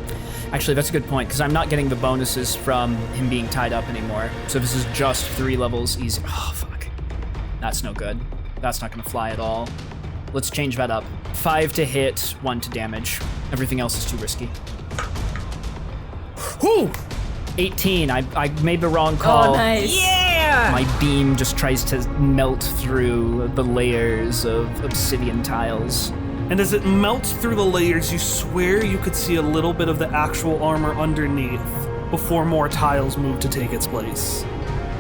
Actually, that's a good point, because I'm not getting the bonuses from him being tied up anymore. So this is just 3 levels easy. Oh, fuck. That's no good. That's not going to fly at all. Let's change that up. 5 to hit, 1 to damage. Everything else is too risky. Whew! 18. I made the wrong call. Oh, nice. Yeah! My beam just tries to melt through the layers of obsidian tiles. And as it melts through the layers, you swear you could see a little bit of the actual armor underneath before more tiles move to take its place.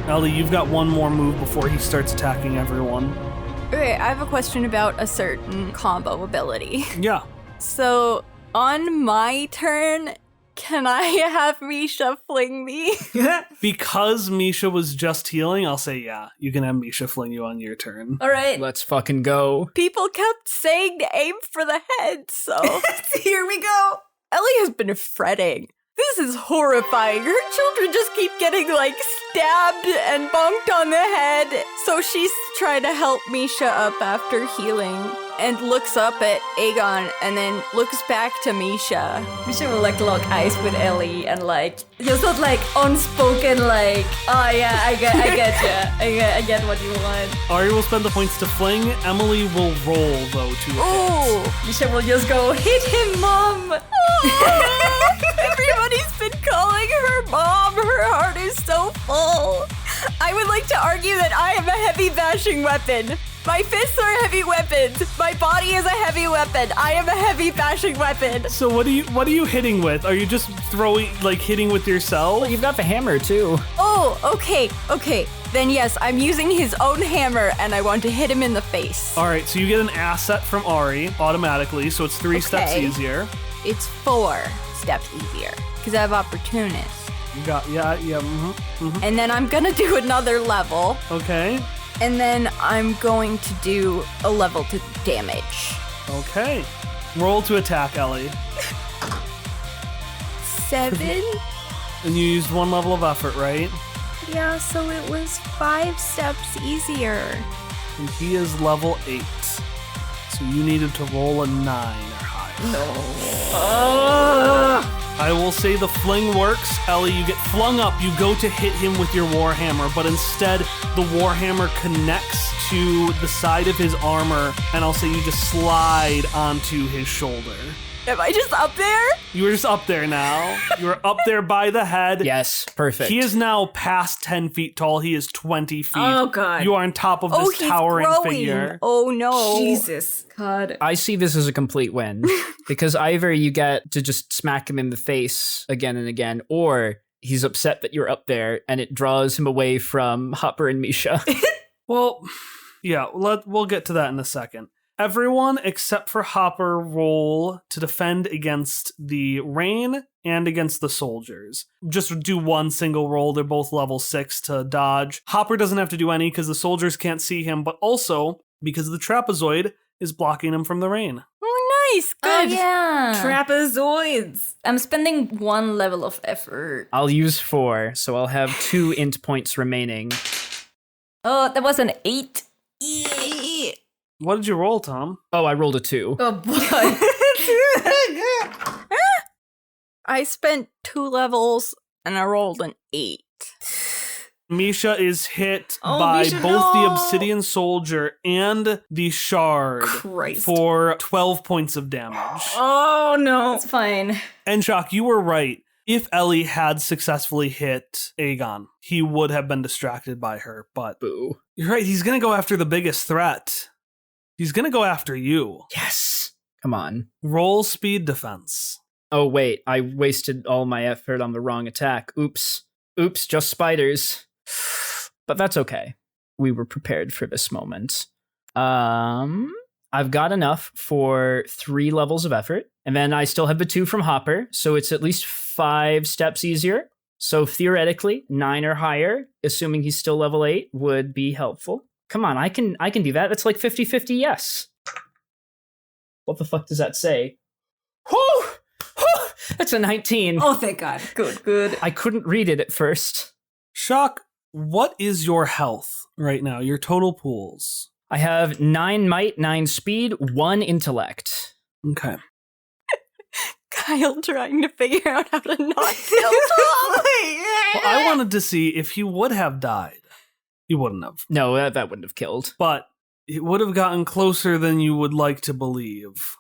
Ellie, you've got one more move before he starts attacking everyone. Okay, I have a question about a certain combo ability. Yeah. So, on my turn, can I have Misha fling me? Because Misha was just healing, I'll say yeah. You can have Misha fling you on your turn. All right. Let's fucking go. People kept saying to aim for the head, so... Here we go. Ellie has been fretting. This is horrifying. Her children just keep getting, like, stabbed and bonked on the head. So she's trying to help Misha up after healing and looks up at Aegon and then looks back to Misha. Misha will like lock eyes with Ellie and like just not like unspoken like, oh yeah, I get you. I get what you want. Ari will spend the points to fling. Emily will roll though to hit. Misha will just go, hit him, Mom. Everybody's been calling her Mom. Her heart is so full. I would like to argue that I am a heavy bashing weapon. My fists are heavy weapons. My body is a heavy weapon. I am a heavy bashing weapon. So what are you hitting with? Are you just hitting with yourself? Well, you've got the hammer too. Oh, okay. Then yes, I'm using his own hammer and I want to hit him in the face. All right, so you get an asset from Ari automatically, so it's 3 steps easier. It's 4 steps easier because I have opportunist. You got, yeah. And then I'm gonna do another level. Okay. And then I'm going to do a level to damage. Okay. Roll to attack, Ellie. 7? And you used 1 level of effort, right? Yeah, so it was 5 steps easier. And he is level 8. So you needed to roll a 9 or higher. No. I will say the fling works. Ellie, you get flung up. You go to hit him with your Warhammer, but instead the Warhammer connects to the side of his armor, and I'll say you just slide onto his shoulder. Am I just up there? You are just up there now. You are up there by the head. Yes, perfect. He is now past 10 feet tall. He is 20 feet. Oh, God. You are on top of this he's towering growing. figure. Oh, no. Jesus. God. I see this as a complete win because either you get to just smack him in the face again and again, or he's upset that you're up there and it draws him away from Hopper and Misha. Well, yeah, we'll get to that in a second. Everyone except for Hopper roll to defend against the rain and against the soldiers. Just do one single roll. They're both level 6 to dodge. Hopper doesn't have to do any because the soldiers can't see him, but also because the trapezoid is blocking him from the rain. Oh, nice. Good. Oh, yeah. Trapezoids. I'm spending 1 level of effort. I'll use 4, so I'll have 2 int points remaining. Oh, that was an 8. What did you roll, Tom? Oh, I rolled a 2. Oh, boy. I spent 2 levels and I rolled an 8. Misha is hit Oh, by Misha, both the no. Obsidian Soldier and the Shard Christ. for 12 points of damage. Oh, no. It's fine. And Shock, you were right. If Ellie had successfully hit Aegon, he would have been distracted by her, but Boo. you're right, he's going to go after the biggest threat. He's going to go after you. Yes. Come on. Roll speed defense. Oh, wait. I wasted all my effort on the wrong attack. Oops. Oops, just spiders. But that's okay. We were prepared for this moment. I've got enough for 3 levels of effort. And then I still have the 2 from Hopper, so it's at least 5 steps easier. So theoretically, 9 or higher, assuming he's still level 8, would be helpful. Come on, I can do that. That's like 50-50 yes. What the fuck does that say? Whew! Whew! That's a 19. Oh, thank God. Good. I couldn't read it at first. Shock, what is your health right now? Your total pools? I have 9 might, 9 speed, 1 intellect. Okay. Kyle trying to figure out how to not kill Tom. Well, I wanted to see if he would have died. He wouldn't have. No, that wouldn't have killed. But it would have gotten closer than you would like to believe.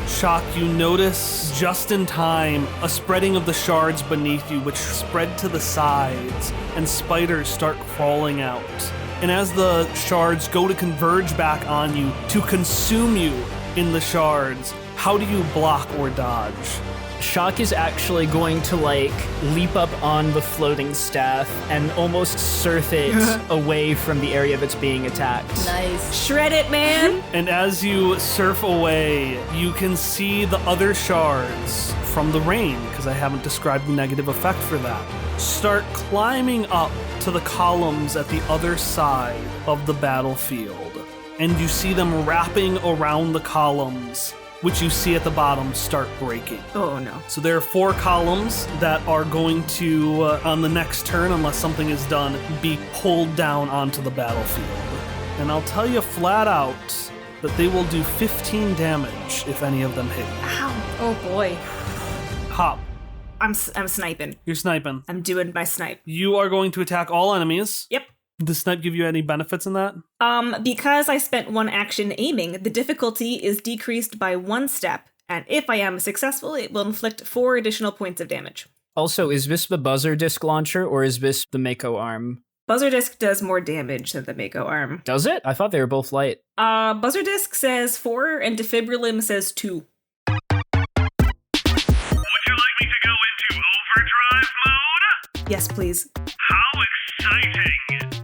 Shock, you notice just in time a spreading of the shards beneath you, which spread to the sides, and spiders start crawling out. And as the shards go to converge back on you, to consume you in the shards, how do you block or dodge? Shock is actually going to, leap up on the floating staff and almost surf it away from the area that's being attacked. Nice. Shred it, man. And as you surf away, you can see the other shards from the rain, because I haven't described the negative effect for that, start climbing up to the columns at the other side of the battlefield. And you see them wrapping around the columns, which you see at the bottom start breaking. Oh, no. So there are 4 columns that are going to, on the next turn, unless something is done, be pulled down onto the battlefield. And I'll tell you flat out that they will do 15 damage if any of them hit you. Ow. Oh, boy. Hop, I'm sniping. you're sniping. I'm doing my snipe. You are going to attack all enemies. Yep. Does snipe give you any benefits in that? Because I spent 1 action aiming, the difficulty is decreased by 1 step, and if I am successful, it will inflict 4 additional points of damage. Also, is this the buzzer disc launcher or is this the Mako arm? Buzzer Disc does more damage than the Mako arm. Does it? I thought they were both light. Buzzer Disc says 4, and Defibrilim says 2. Would you like me to go into overdrive mode? Yes, please. How exciting!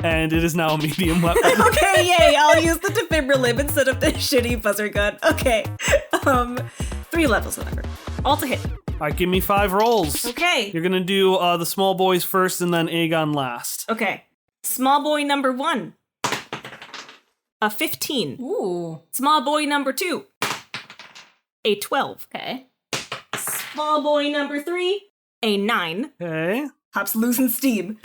And it is now a medium weapon. Okay, yay! I'll use the Defibrilim instead of the shitty buzzer gun. Okay. 3 levels, however. All to hit. All right, give me 5 rolls. Okay. You're going to do the small boys first and then Aegon last. Okay. Small boy number 1. A 15. Ooh. Small boy number 2. A 12. Okay. Small boy number 3. A 9. Okay. Hop's losing steam.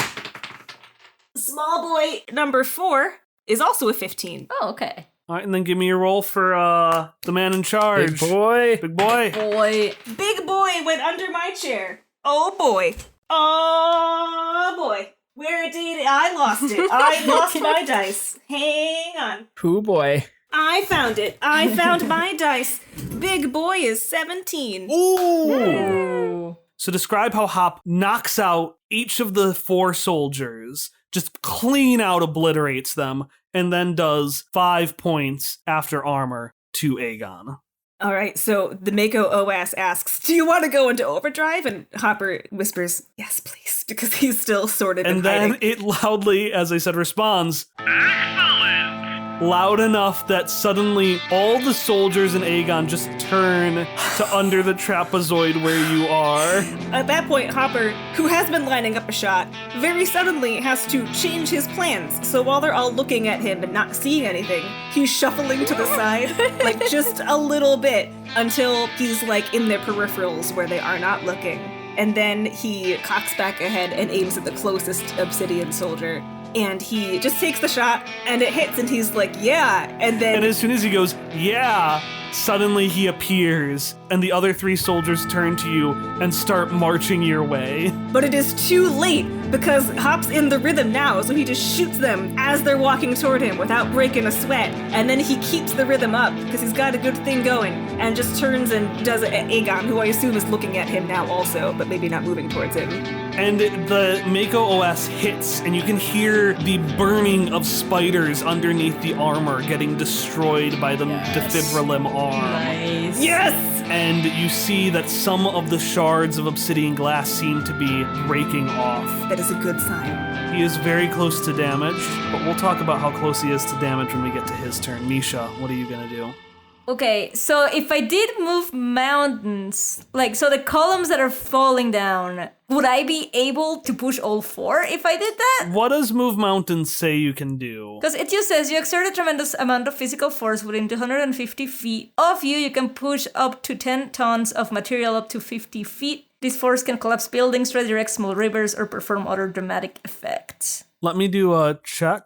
Small boy number 4 is also a 15. Oh, okay. All right, and then give me your roll for the man in charge. Big boy. Big boy. Boy. Big boy boy went under my chair. Oh boy. Oh boy. Where did I lost it? I lost my dice. Hang on. Pooh boy. I found it. I found my dice. Big boy is 17. Ooh. So describe how Hop knocks out each of the 4 soldiers, just clean out obliterates them, and then does 5 points after armor to Aegon. All right, so the Mako OS asks, do you want to go into overdrive? And Hopper whispers, yes, please, because he's still sort of And in then hiding. it loudly, as I said, responds, Excellent! loud enough that suddenly all the soldiers in Aegon just turn to under the trapezoid where you are. At that point, Hopper, who has been lining up a shot, very suddenly has to change his plans. So while they're all looking at him and not seeing anything, he's shuffling to the side, like just a little bit, until he's like in their peripherals where they are not looking. And then he cocks back ahead and aims at the closest Obsidian soldier. And he just takes the shot, and it hits, and he's like, yeah. And then And as soon as he goes, yeah, suddenly he appears, and the other 3 soldiers turn to you and start marching your way. But it is too late, because Hop's in the rhythm now, so he just shoots them as they're walking toward him without breaking a sweat. And then he keeps the rhythm up, because he's got a good thing going, and just turns and does it at Aegon, who I assume is looking at him now also, but maybe not moving towards him. And the Mako OS hits, and you can hear the burning of spiders underneath the armor getting destroyed by the defibrilum arm. Nice. Yes! And you see that some of the shards of obsidian glass seem to be breaking off. That is a good sign. He is very close to damage, but we'll talk about how close he is to damage when we get to his turn. Misha, what are you gonna do? Okay, so if I did move mountains, like, so the columns that are falling down, would I be able to push all 4 if I did that? What does Move Mountains say you can do? Because it just says you exert a tremendous amount of physical force within 250 feet of you. You can push up to 10 tons of material up to 50 feet. This force can collapse buildings, redirect small rivers, or perform other dramatic effects. Let me do a check.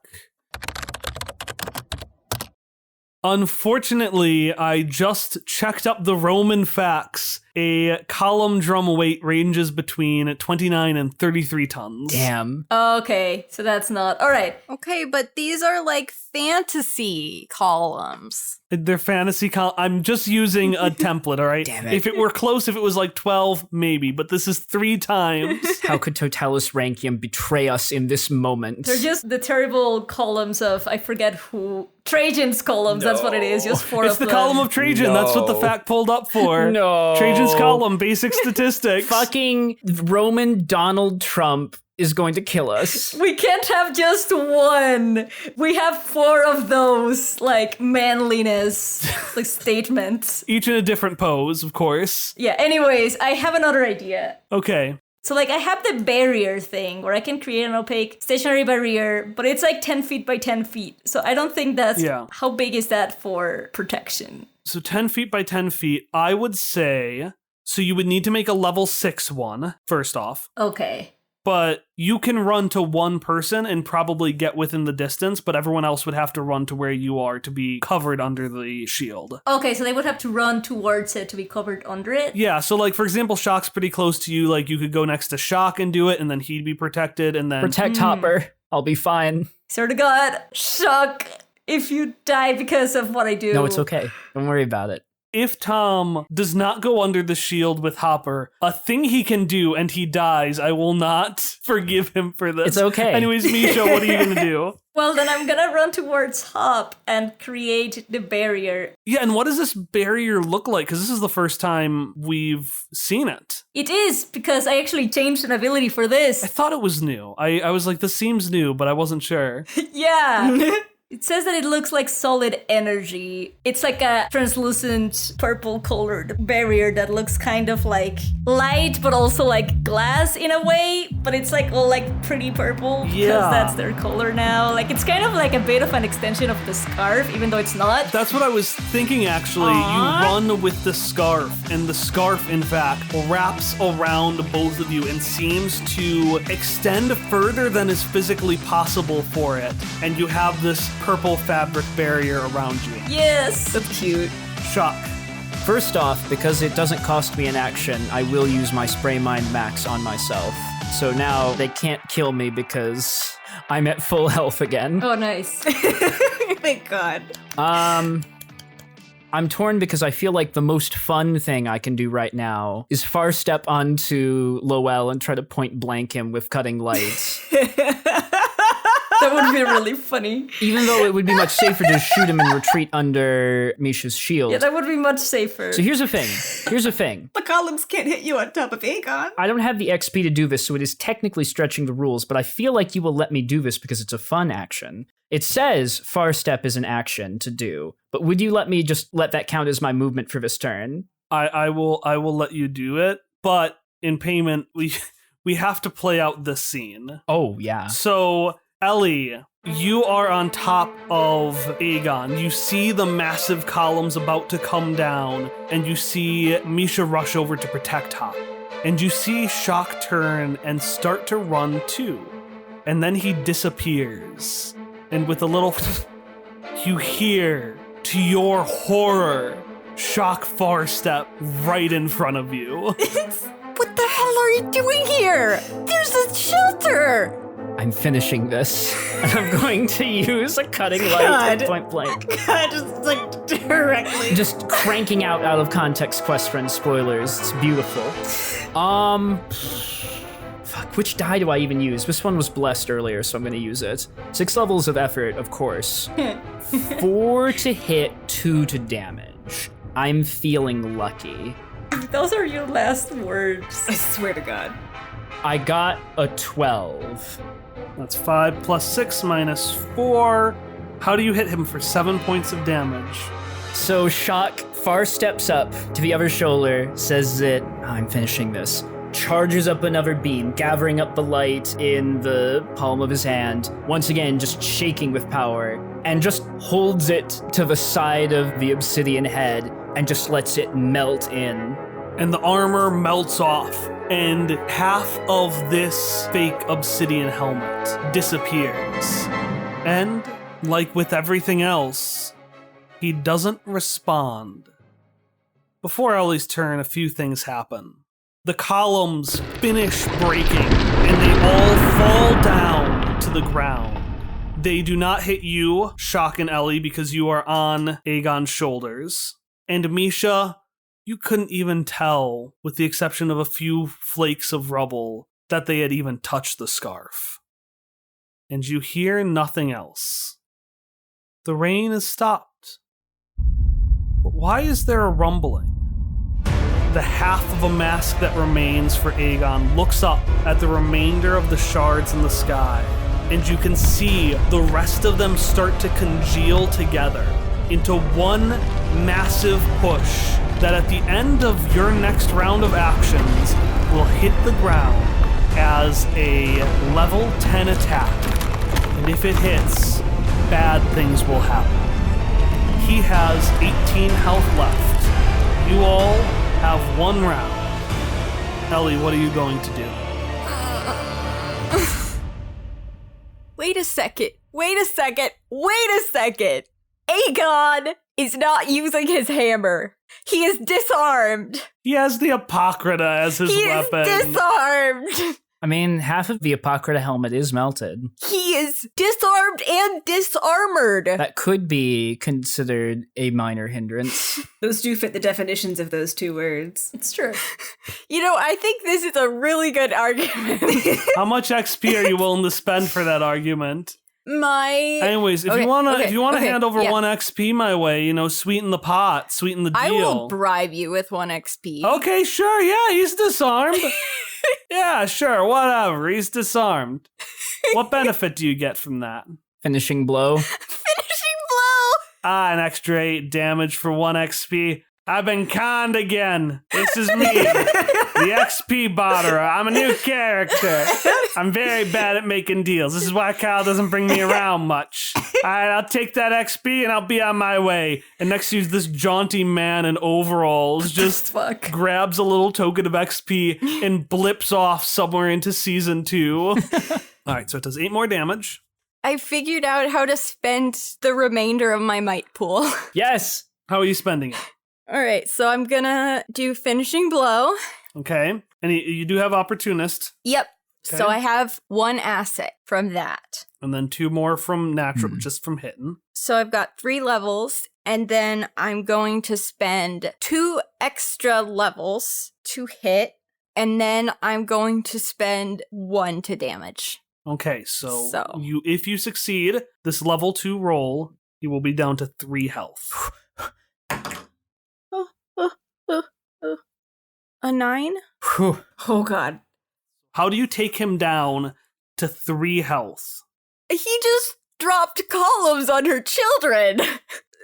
Unfortunately, I just checked up the Roman facts. A column drum weight ranges between 29 and 33 tons. Damn. Okay, so that's not... All right. Okay, but these are like fantasy columns. They're fantasy I'm just using a template, all right? Damn it. If it were close, if it was like 12, maybe, but this is 3 times. How could Totalis Rankium betray us in this moment? They're just the terrible columns of, I forget who... Trajan's columns, that's what it is, just 4 It's of the them. column of Trajan. That's what the No. fact pulled up for. No. Trajan's column, basic statistics. Fucking Roman Donald Trump is going to kill us. We can't have just 1. We have 4 of those, like, manliness, like, statements. Each in a different pose, of course. Yeah, anyways, I have another idea. Okay. So, like, I have the barrier thing where I can create an opaque stationary barrier, but it's like 10 feet by 10 feet. So I don't think that's... Yeah. How big is that for protection? So 10 feet by 10 feet, I would say... So you would need to make a level 6 one, first off. Okay. But you can run to one person and probably get within the distance, but everyone else would have to run to where you are to be covered under the shield. Okay, so they would have to run towards it to be covered under it? Yeah, so like, for example, Shock's pretty close to you. Like, you could go next to Shock and do it, and then he'd be protected, and then... Protect Hopper. I'll be fine. Swear to God, Shock, if you die because of what I do. No, it's okay. Don't worry about it. If Tom does not go under the shield with Hopper, a thing he can do and he dies, I will not forgive him for this. It's okay. Anyways, Misha, what are you going to do? Well, then I'm gonna run towards Hop and create the barrier. Yeah, and what does this barrier look like? Because this is the first time we've seen it. It is, because I actually changed an ability for this. I thought it was new. I was like, this seems new, but I wasn't sure. Yeah. It says that it looks like solid energy. It's like a translucent purple colored barrier that looks kind of like light, but also like glass in a way. But it's like all like pretty purple because Yeah. that's their color now. Like it's kind of like a bit of an extension of the scarf, even though it's not. That's what I was thinking, actually. You run with the scarf, and the scarf, in fact, wraps around both of you and seems to extend further than is physically possible for it. And you have this purple fabric barrier around you. Yes. That's cute. Shock, First off, because it doesn't cost me an action, I will use my Spray Mind Max on myself. So now they can't kill me because I'm at full health again. Oh, nice. Thank God. I'm torn because I feel like the most fun thing I can do right now is far step onto Loell and try to point blank him with cutting lights. That would be really funny. Even though it would be much safer to shoot him and retreat under Misha's shield. Yeah, that would be much safer. So here's the thing. The columns can't hit you on top of Aegon. I don't have the XP to do this, so it is technically stretching the rules, but I feel like you will let me do this because it's a fun action. It says far step is an action to do, but would you let me just let that count as my movement for this turn? I will let you do it, but in payment, we have to play out this scene. Oh, yeah. So, Ellie, you are on top of Aegon. You see the massive columns about to come down, and you see Misha rush over to protect Hop. And you see Shock turn and start to run too. And then he disappears. And with a little you hear, to your horror, Shock far step right in front of you. What the hell are you doing here? There's a shelter! I'm finishing this. And I'm going to use a cutting light at point blank. God, just like directly. Just cranking out of context quest friend spoilers. It's beautiful. Fuck, which die do I even use? This one was blessed earlier, so I'm gonna use it. 6 levels of effort, of course. 4 to hit, 2 to damage. I'm feeling lucky. Those are your last words. I swear to God. I got a 12. That's 5 plus 6 minus 4. How do you hit him for 7 points of damage? So Shock far steps up to the other shoulder, says that I'm finishing this, charges up another beam, gathering up the light in the palm of his hand, once again just shaking with power, and just holds it to the side of the obsidian head and just lets it melt in. And the armor melts off, and half of this fake obsidian helmet disappears. And, like with everything else, he doesn't respond. Before Ellie's turn, a few things happen. The columns finish breaking, and they all fall down to the ground. They do not hit you, Shock and Ellie, because you are on Aegon's shoulders. And Misha, you couldn't even tell, with the exception of a few flakes of rubble, that they had even touched the scarf. And you hear nothing else. The rain is stopped. But why is there a rumbling? The half of a mask that remains for Aegon looks up at the remainder of the shards in the sky, and you can see the rest of them start to congeal together into one massive push that at the end of your next round of actions will hit the ground as a level 10 attack. And if it hits, bad things will happen. He has 18 health left. You all have 1 round. Ellie, what are you going to do? Wait a second. Aegon is not using his hammer. He is disarmed. He has the Apocrypha as his weapon. He is disarmed. I mean, half of the Apocrypha helmet is melted. He is disarmed and disarmored. That could be considered a minor hindrance. Those do fit the definitions of those 2 words. It's true. You know, I think this is a really good argument. How much XP are you willing to spend for that argument? Anyways, if you wanna hand over 1 XP my way, sweeten the pot, sweeten the deal. I will bribe you with 1 XP. Okay, sure, yeah, he's disarmed. Yeah, sure, whatever, he's disarmed. What benefit do you get from that? Finishing blow. An extra 8 damage for 1 XP. I've been conned again. This is me, the XP botterer. I'm a new character. I'm very bad at making deals. This is why Kyle doesn't bring me around much. All right, I'll take that XP and I'll be on my way. And next to you, this jaunty man in overalls just grabs a little token of XP and blips off somewhere into season 2. All right, so it does 8 more damage. I figured out how to spend the remainder of my might pool. Yes. How are you spending it? All right, so I'm gonna do finishing blow. Okay. And you do have opportunist. Yep. Okay. So I have 1 asset from that. And then 2 more from natural, just from hitting. So I've got 3 levels, and then I'm going to spend 2 extra levels to hit, and then I'm going to spend 1 to damage. Okay, so if you succeed this level 2 roll, you will be down to 3 health. A 9? Whew. Oh god. How do you take him down to 3 health? He just dropped columns on her children.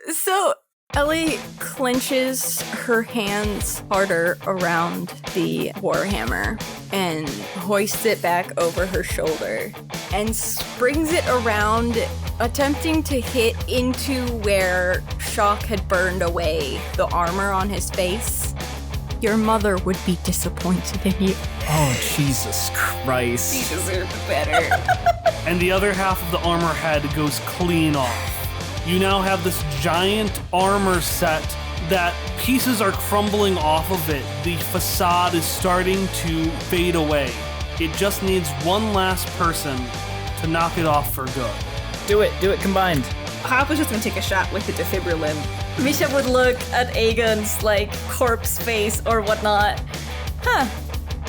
So Ellie clenches her hands harder around the warhammer and hoists it back over her shoulder and springs it around, attempting to hit into where Shock had burned away the armor on his face. Your mother would be disappointed in you. Oh, Jesus Christ. He deserved better. And the other half of the armor head goes clean off. You now have this giant armor set that pieces are crumbling off of it. The facade is starting to fade away. It just needs one last person to knock it off for good. Do it combined. Hop was just gonna take a shot with the defibrillator. Misha would look at Aegon's, like, corpse face or whatnot. Huh.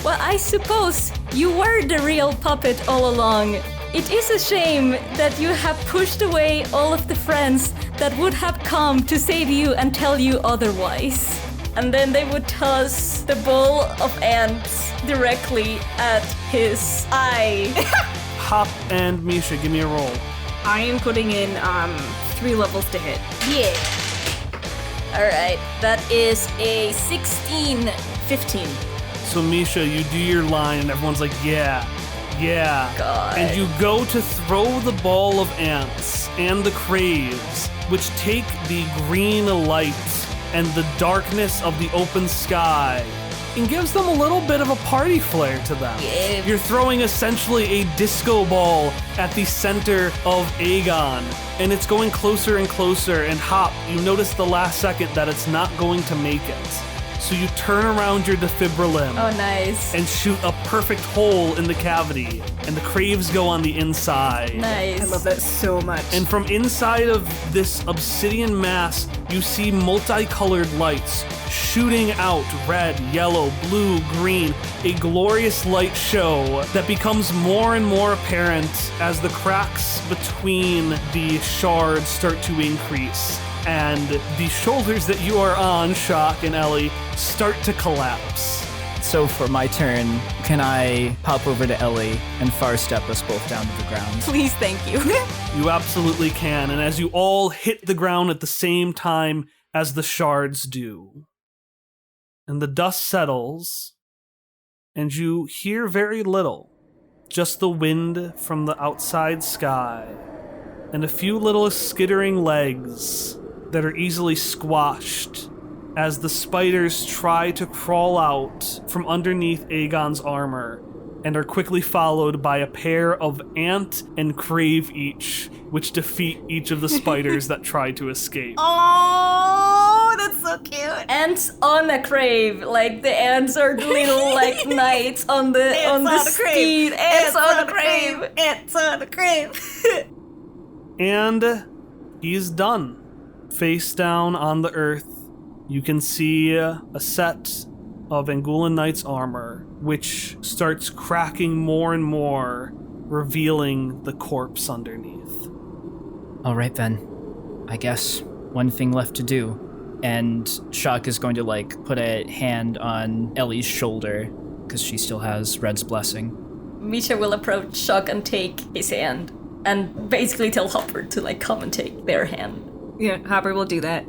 Well, I suppose you were the real puppet all along. It is a shame that you have pushed away all of the friends that would have come to save you and tell you otherwise. And then they would toss the ball of ants directly at his eye. Hop and Misha, give me a roll. I am putting in 3 levels to hit. Yeah. Alright, that is a 16. 15. So Misha, you do your line and everyone's like, yeah. God. And you go to throw the ball of ants and the craves, which take the green light and the darkness of the open sky and gives them a little bit of a party flair to them. Yeah. You're throwing essentially a disco ball at the center of Aegon, and it's going closer and closer, and Hop, you notice the last second that it's not going to make it. So you turn around your defibrillator Oh, nice. and shoot a perfect hole in the cavity, and the craves go on the inside. Nice. I love that so much. And from inside of this obsidian mass, you see multicolored lights shooting out red, yellow, blue, green, a glorious light show that becomes more and more apparent as the cracks between the shards start to increase. And the shoulders that you are on, Shock and Ellie, start to collapse. So for my turn, can I pop over to Ellie and far step us both down to the ground? Please, thank you. You absolutely can, and as you all hit the ground at the same time as the shards do, and the dust settles, and you hear very little, just the wind from the outside sky, and a few little skittering legs that are easily squashed as the spiders try to crawl out from underneath Aegon's armor, and are quickly followed by a pair of ant and crave each, which defeat each of the spiders that try to escape. Oh, that's so cute. Ants on a crave, like the ants are little like knights on the steed. Ants on a crave. Ants on a crave. And he's done. Face down on the earth, you can see a set of Angulan Knight's armor, which starts cracking more and more, revealing the corpse underneath. All right then. I guess one thing left to do. And Shock is going to put a hand on Ellie's shoulder because she still has Red's blessing. Misha will approach Shock and take his hand and basically tell Hopper to come and take their hand. Yeah, Hopper will do that.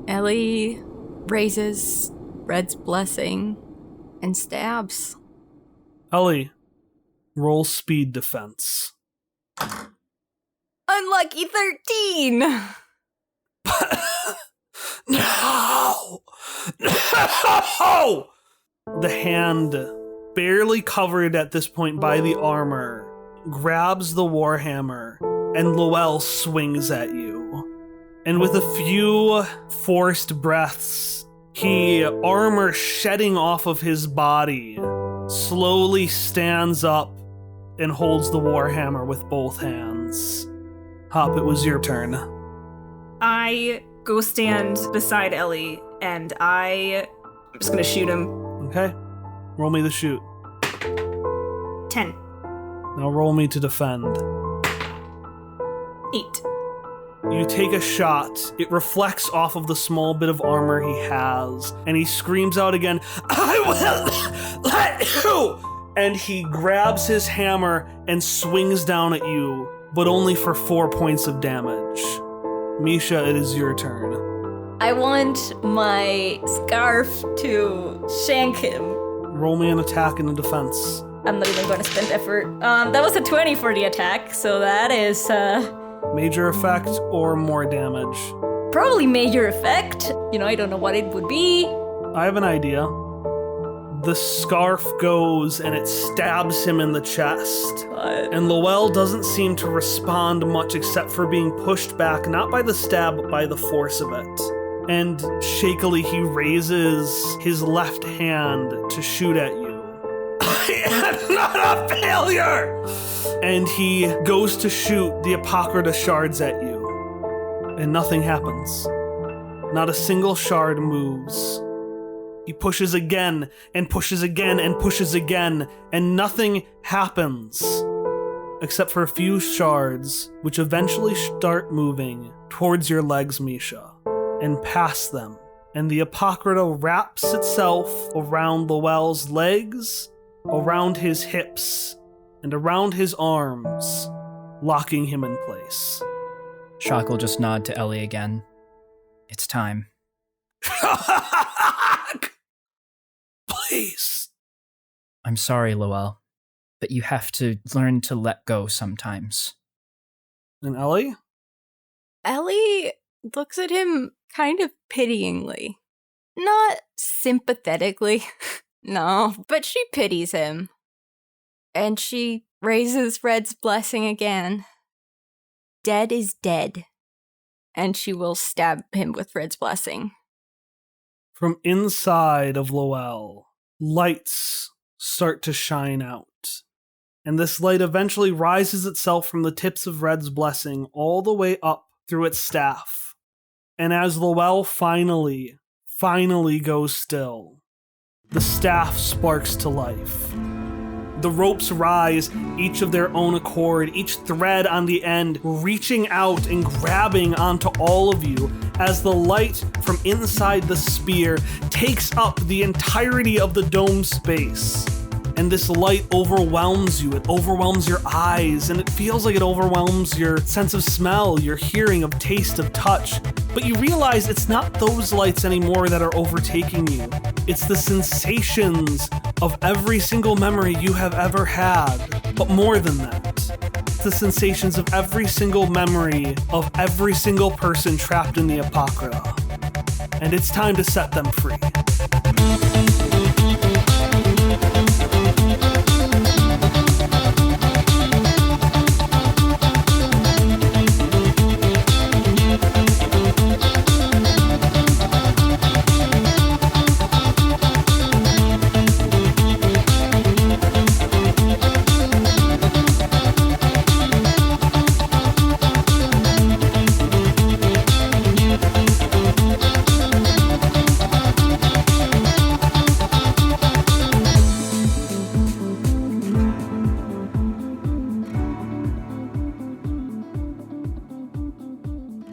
Ellie raises Red's blessing and stabs. Ellie, roll speed defense. Unlucky 13! No! No! The hand, barely covered at this point by the armor, grabs the warhammer, and Loell swings at you. And with a few forced breaths, armor shedding off of his body, slowly stands up and holds the Warhammer with both hands. Hop, it was your turn. I go stand beside Ellie, and I'm just gonna shoot him. Okay. Roll me the shoot. 10. Now roll me to defend. 8. You take a shot, it reflects off of the small bit of armor he has, and he screams out again, "I will let you!" And he grabs his hammer and swings down at you, but only for 4 points of damage. Misha, it is your turn. I want my scarf to shank him. Roll me an attack and a defense. I'm not even going to spend effort. That was a 20 for the attack, so that is Major effect or more damage? probably major effect. I don't know what it would be. I have an idea. The scarf goes and it stabs him in the chest. And Loell doesn't seem to respond much except for being pushed back, not by the stab, but by the force of it. And shakily he raises his left hand to shoot at you. I am not a failure! And he goes to shoot the Apocrypha shards at you. And nothing happens. Not a single shard moves. He pushes again, and pushes again, and pushes again, and nothing happens. Except for a few shards, which eventually start moving towards your legs, Misha, and past them. And the Apocrypha wraps itself around Loell's legs, around his hips, and around his arms, locking him in place. Shock will just nod to Ellie again. It's time. Please. I'm sorry, Loell, but you have to learn to let go sometimes. And Ellie? Ellie looks at him kind of pityingly. Not sympathetically, no, but she pities him. And she raises Red's blessing again. Dead is dead. And she will stab him with Red's blessing. From inside of Loell, lights start to shine out. And this light eventually rises itself from the tips of Red's blessing all the way up through its staff. And as Loell finally goes still, the staff sparks to life. The ropes rise, each of their own accord, each thread on the end reaching out and grabbing onto all of you as the light from inside the spear takes up the entirety of the dome space. And this light overwhelms you, it overwhelms your eyes, and it feels like it overwhelms your sense of smell, your hearing, of taste, of touch. But you realize it's not those lights anymore that are overtaking you. It's the sensations of every single memory you have ever had. But more than that, it's the sensations of every single memory of every single person trapped in the Apocrypha. And it's time to set them free.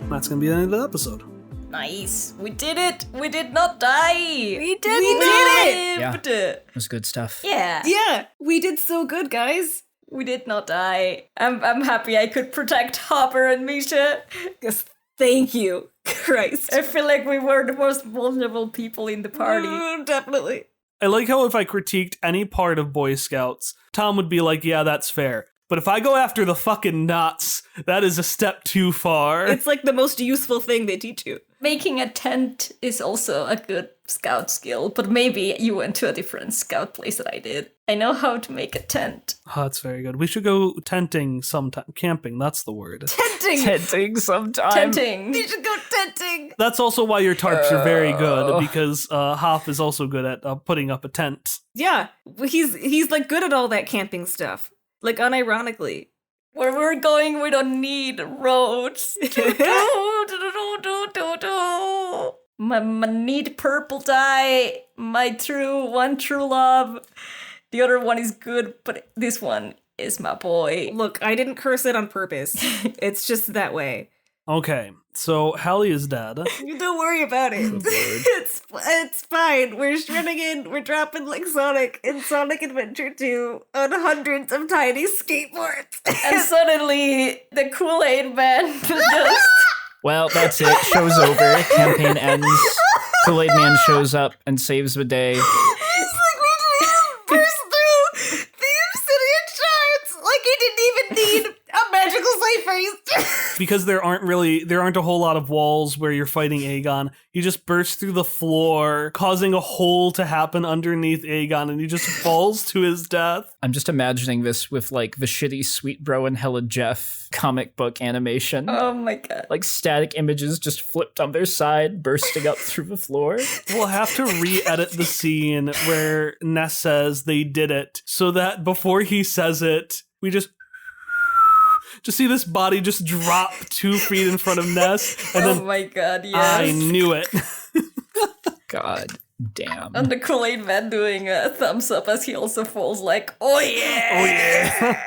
That's going to be the end of the episode. Nice. We did it. We did not die. We did it. Yeah. It was good stuff. Yeah. Yeah, we did so good, guys. We did not die. I'm happy I could protect Hopper and Misha. Yes, thank you, Christ. I feel like we were the most vulnerable people in the party. Definitely. I like how if I critiqued any part of Boy Scouts, Tom would be like, yeah, that's fair. But if I go after the fucking nuts, that is a step too far. It's like the most useful thing they teach you. Making a tent is also a good scout skill, but maybe you went to a different scout place than I did. I know how to make a tent. Oh, that's very good. We should go tenting sometime. Camping, that's the word. Tenting. Tenting sometime. Tenting. You should go tenting. That's also why your tarps are very good, because Hop is also good at putting up a tent. Yeah, he's like good at all that camping stuff. Like unironically. Where we're going, we don't need roads. My need purple dye, my true love. The other one is good, but this one is my boy. Look, I didn't curse it on purpose. It's just that way. Okay, so Hallie is dead. You don't worry about it. It's fine. We're shredding in. We're dropping like Sonic in Sonic Adventure 2 on hundreds of tiny skateboards. And suddenly, the Kool-Aid man just... Well, that's it. Show's over. Campaign ends. Kool-Aid Man shows up and saves the day. It's like we just burst through the Obsidian shards. Like he didn't even need a magical Cypher. Because there aren't a whole lot of walls where you're fighting Aegon. He just bursts through the floor, causing a hole to happen underneath Aegon, and he just falls to his death. I'm just imagining this with like the shitty Sweet Bro and Hella Jeff comic book animation. Oh my god. Like static images just flipped on their side, bursting up through the floor. We'll have to re-edit the scene where Ness says they did it, so that before he says it, we just see this body just drop 2 feet in front of Ness, and then my god, yes. I knew it. God damn. And the Kool-Aid man doing a thumbs up as he also falls like, oh yeah! Oh yeah!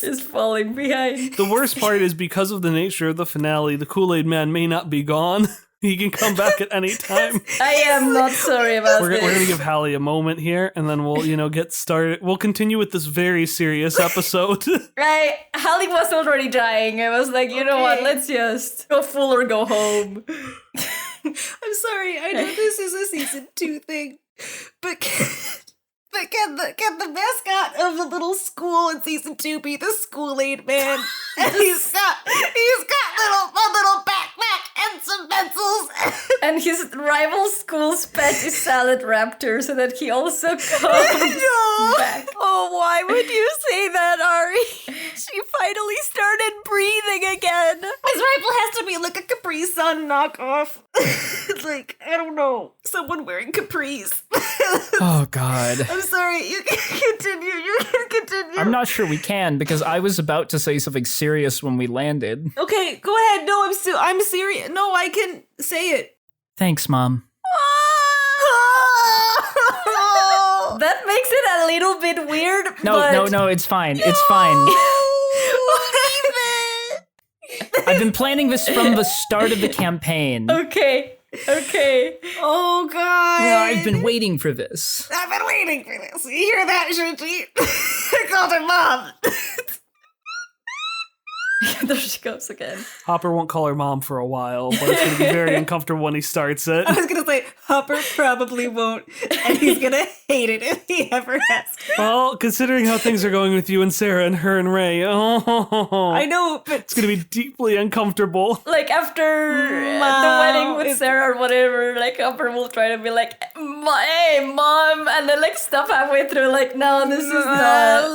Is falling behind. The worst part is because of the nature of the finale, the Kool-Aid Man may not be gone. He can come back at any time. I am not sorry about We're this. going to give Hallie a moment here, and then we'll, get started. We'll continue with this very serious episode. Right, Hallie was already dying. I was like, you know what, let's just go full or go home. I'm sorry. I know this is a season 2 thing, but can the mascot of the little school in season 2 be the School-Aid Man? And he's got a little backpack and some pencils. And his rival school's pet is Salad Raptor, so that he also comes No. back. Oh, why would you say that, Ari? She finally started breathing again. His rival has to be like a Capri Sun knockoff. Like, I don't know, someone wearing capris. Oh God. I'm sorry, you can continue. I'm not sure we can because I was about to say something serious when we landed. Okay, go ahead. No, I'm serious. No, I can say it. Thanks, Mom. That makes it a little bit weird, No, it's fine. It's fine. I've been planning this from the start of the campaign. Okay. Oh, God. I've been waiting for this. I've been waiting for this. You hear that, Shinji? I called her Mom. There she goes again. Hopper won't call her mom for a while, but it's going to be very uncomfortable when he starts it. I was going to say, Hopper probably won't, and he's going to hate it if he ever has to. Well, considering how things are going with you and Sarah and her and Ray, I know, but it's going to be deeply uncomfortable. Like after the wedding with Sarah or whatever, like Hopper will try to be like, hey, Mom, and then like stop halfway through, like, no, this is not.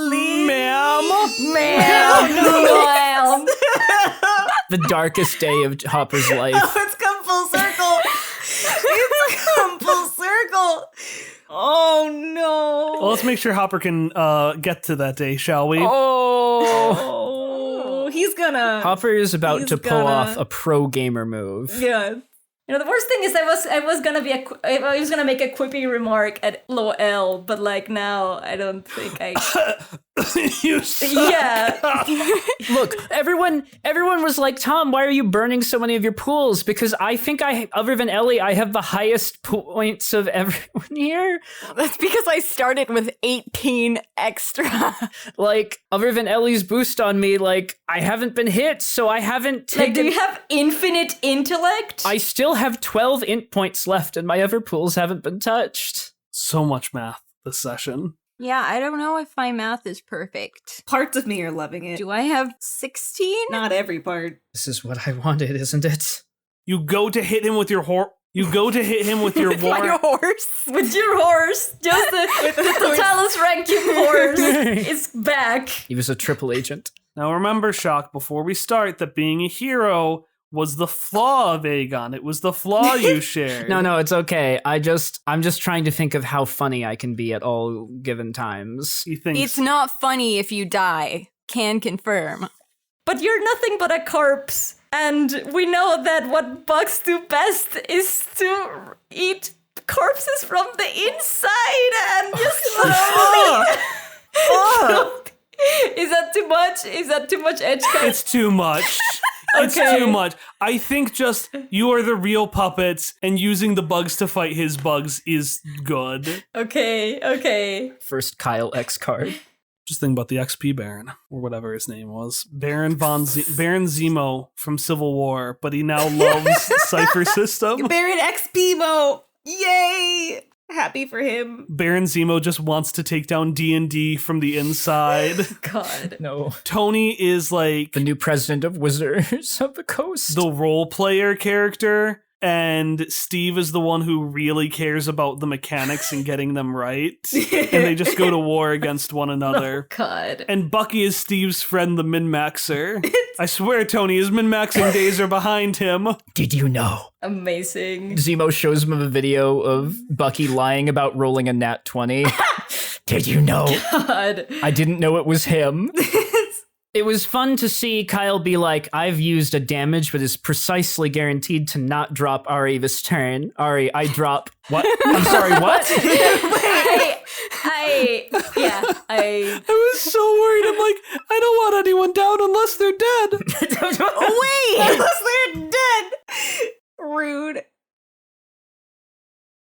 Ma'am. The darkest day of Hopper's life. Oh, it's come full circle. It's come full circle. Oh, no. Well, let's make sure Hopper can get to that day, shall we? Oh, he's gonna. Hopper is about He's to pull gonna- off a pro gamer move. Yeah. You know, the worst thing is I was gonna make a quippy remark at Loell, but like now I don't think I. You suck. Yeah. Look, everyone was like, Tom, why are you burning so many of your pools? Because I think other than Ellie, I have the highest points of everyone here. That's because I started with 18 extra. Like, other than Ellie's boost on me, like, I haven't been hit, so I haven't taken... Like, do you have infinite intellect? I still have 12 int points left, and my other pools haven't been touched. So much math this session. Yeah, I don't know if my math is perfect. Parts of me are loving it. Do I have 16? Not every part. This is what I wanted, isn't it? You go to hit him with your You go to hit him with your war. My horse. With your horse, just the Totalis Rankium horse is back. He was a triple agent. Now remember, Shock, before we start, that being a hero was the flaw of Aegon. It was the flaw you shared. No, it's okay. I'm just trying to think of how funny I can be at all given times. He thinks It's not funny if you die. Can confirm. But you're nothing but a corpse. And we know that what bugs do best is to eat corpses from the inside and just Is that too much? Is that too much edge cut? it's too much. It's Okay. too much. I think just you are the real puppets, and using the bugs to fight his bugs is good. Okay. First Kyle X card. Just think about the XP Baron, or whatever his name was. Baron Zemo from Civil War, but he now loves Cypher System. Baron XPmo. Yay! Happy for him. Baron Zemo just wants to take down D&D from the inside. God. No. Tony is like The new president of Wizards of the Coast. the role player character, and Steve is the one who really cares about the mechanics and getting them right. And they just go to war against one another. God. And Bucky is Steve's friend, the min-maxer. I swear, Tony, his min-maxing days are behind him. Did you know? Amazing. Zemo shows him a video of Bucky lying about rolling a nat 20. Did you know? God. I didn't know it was him. It was fun to see Kyle be like, I've used a damage but is precisely guaranteed to not drop Ari this turn. Ari, I drop... What? I'm sorry, what? I I was so worried. I'm like, I don't want anyone down unless they're dead. Oh, wait! Unless they're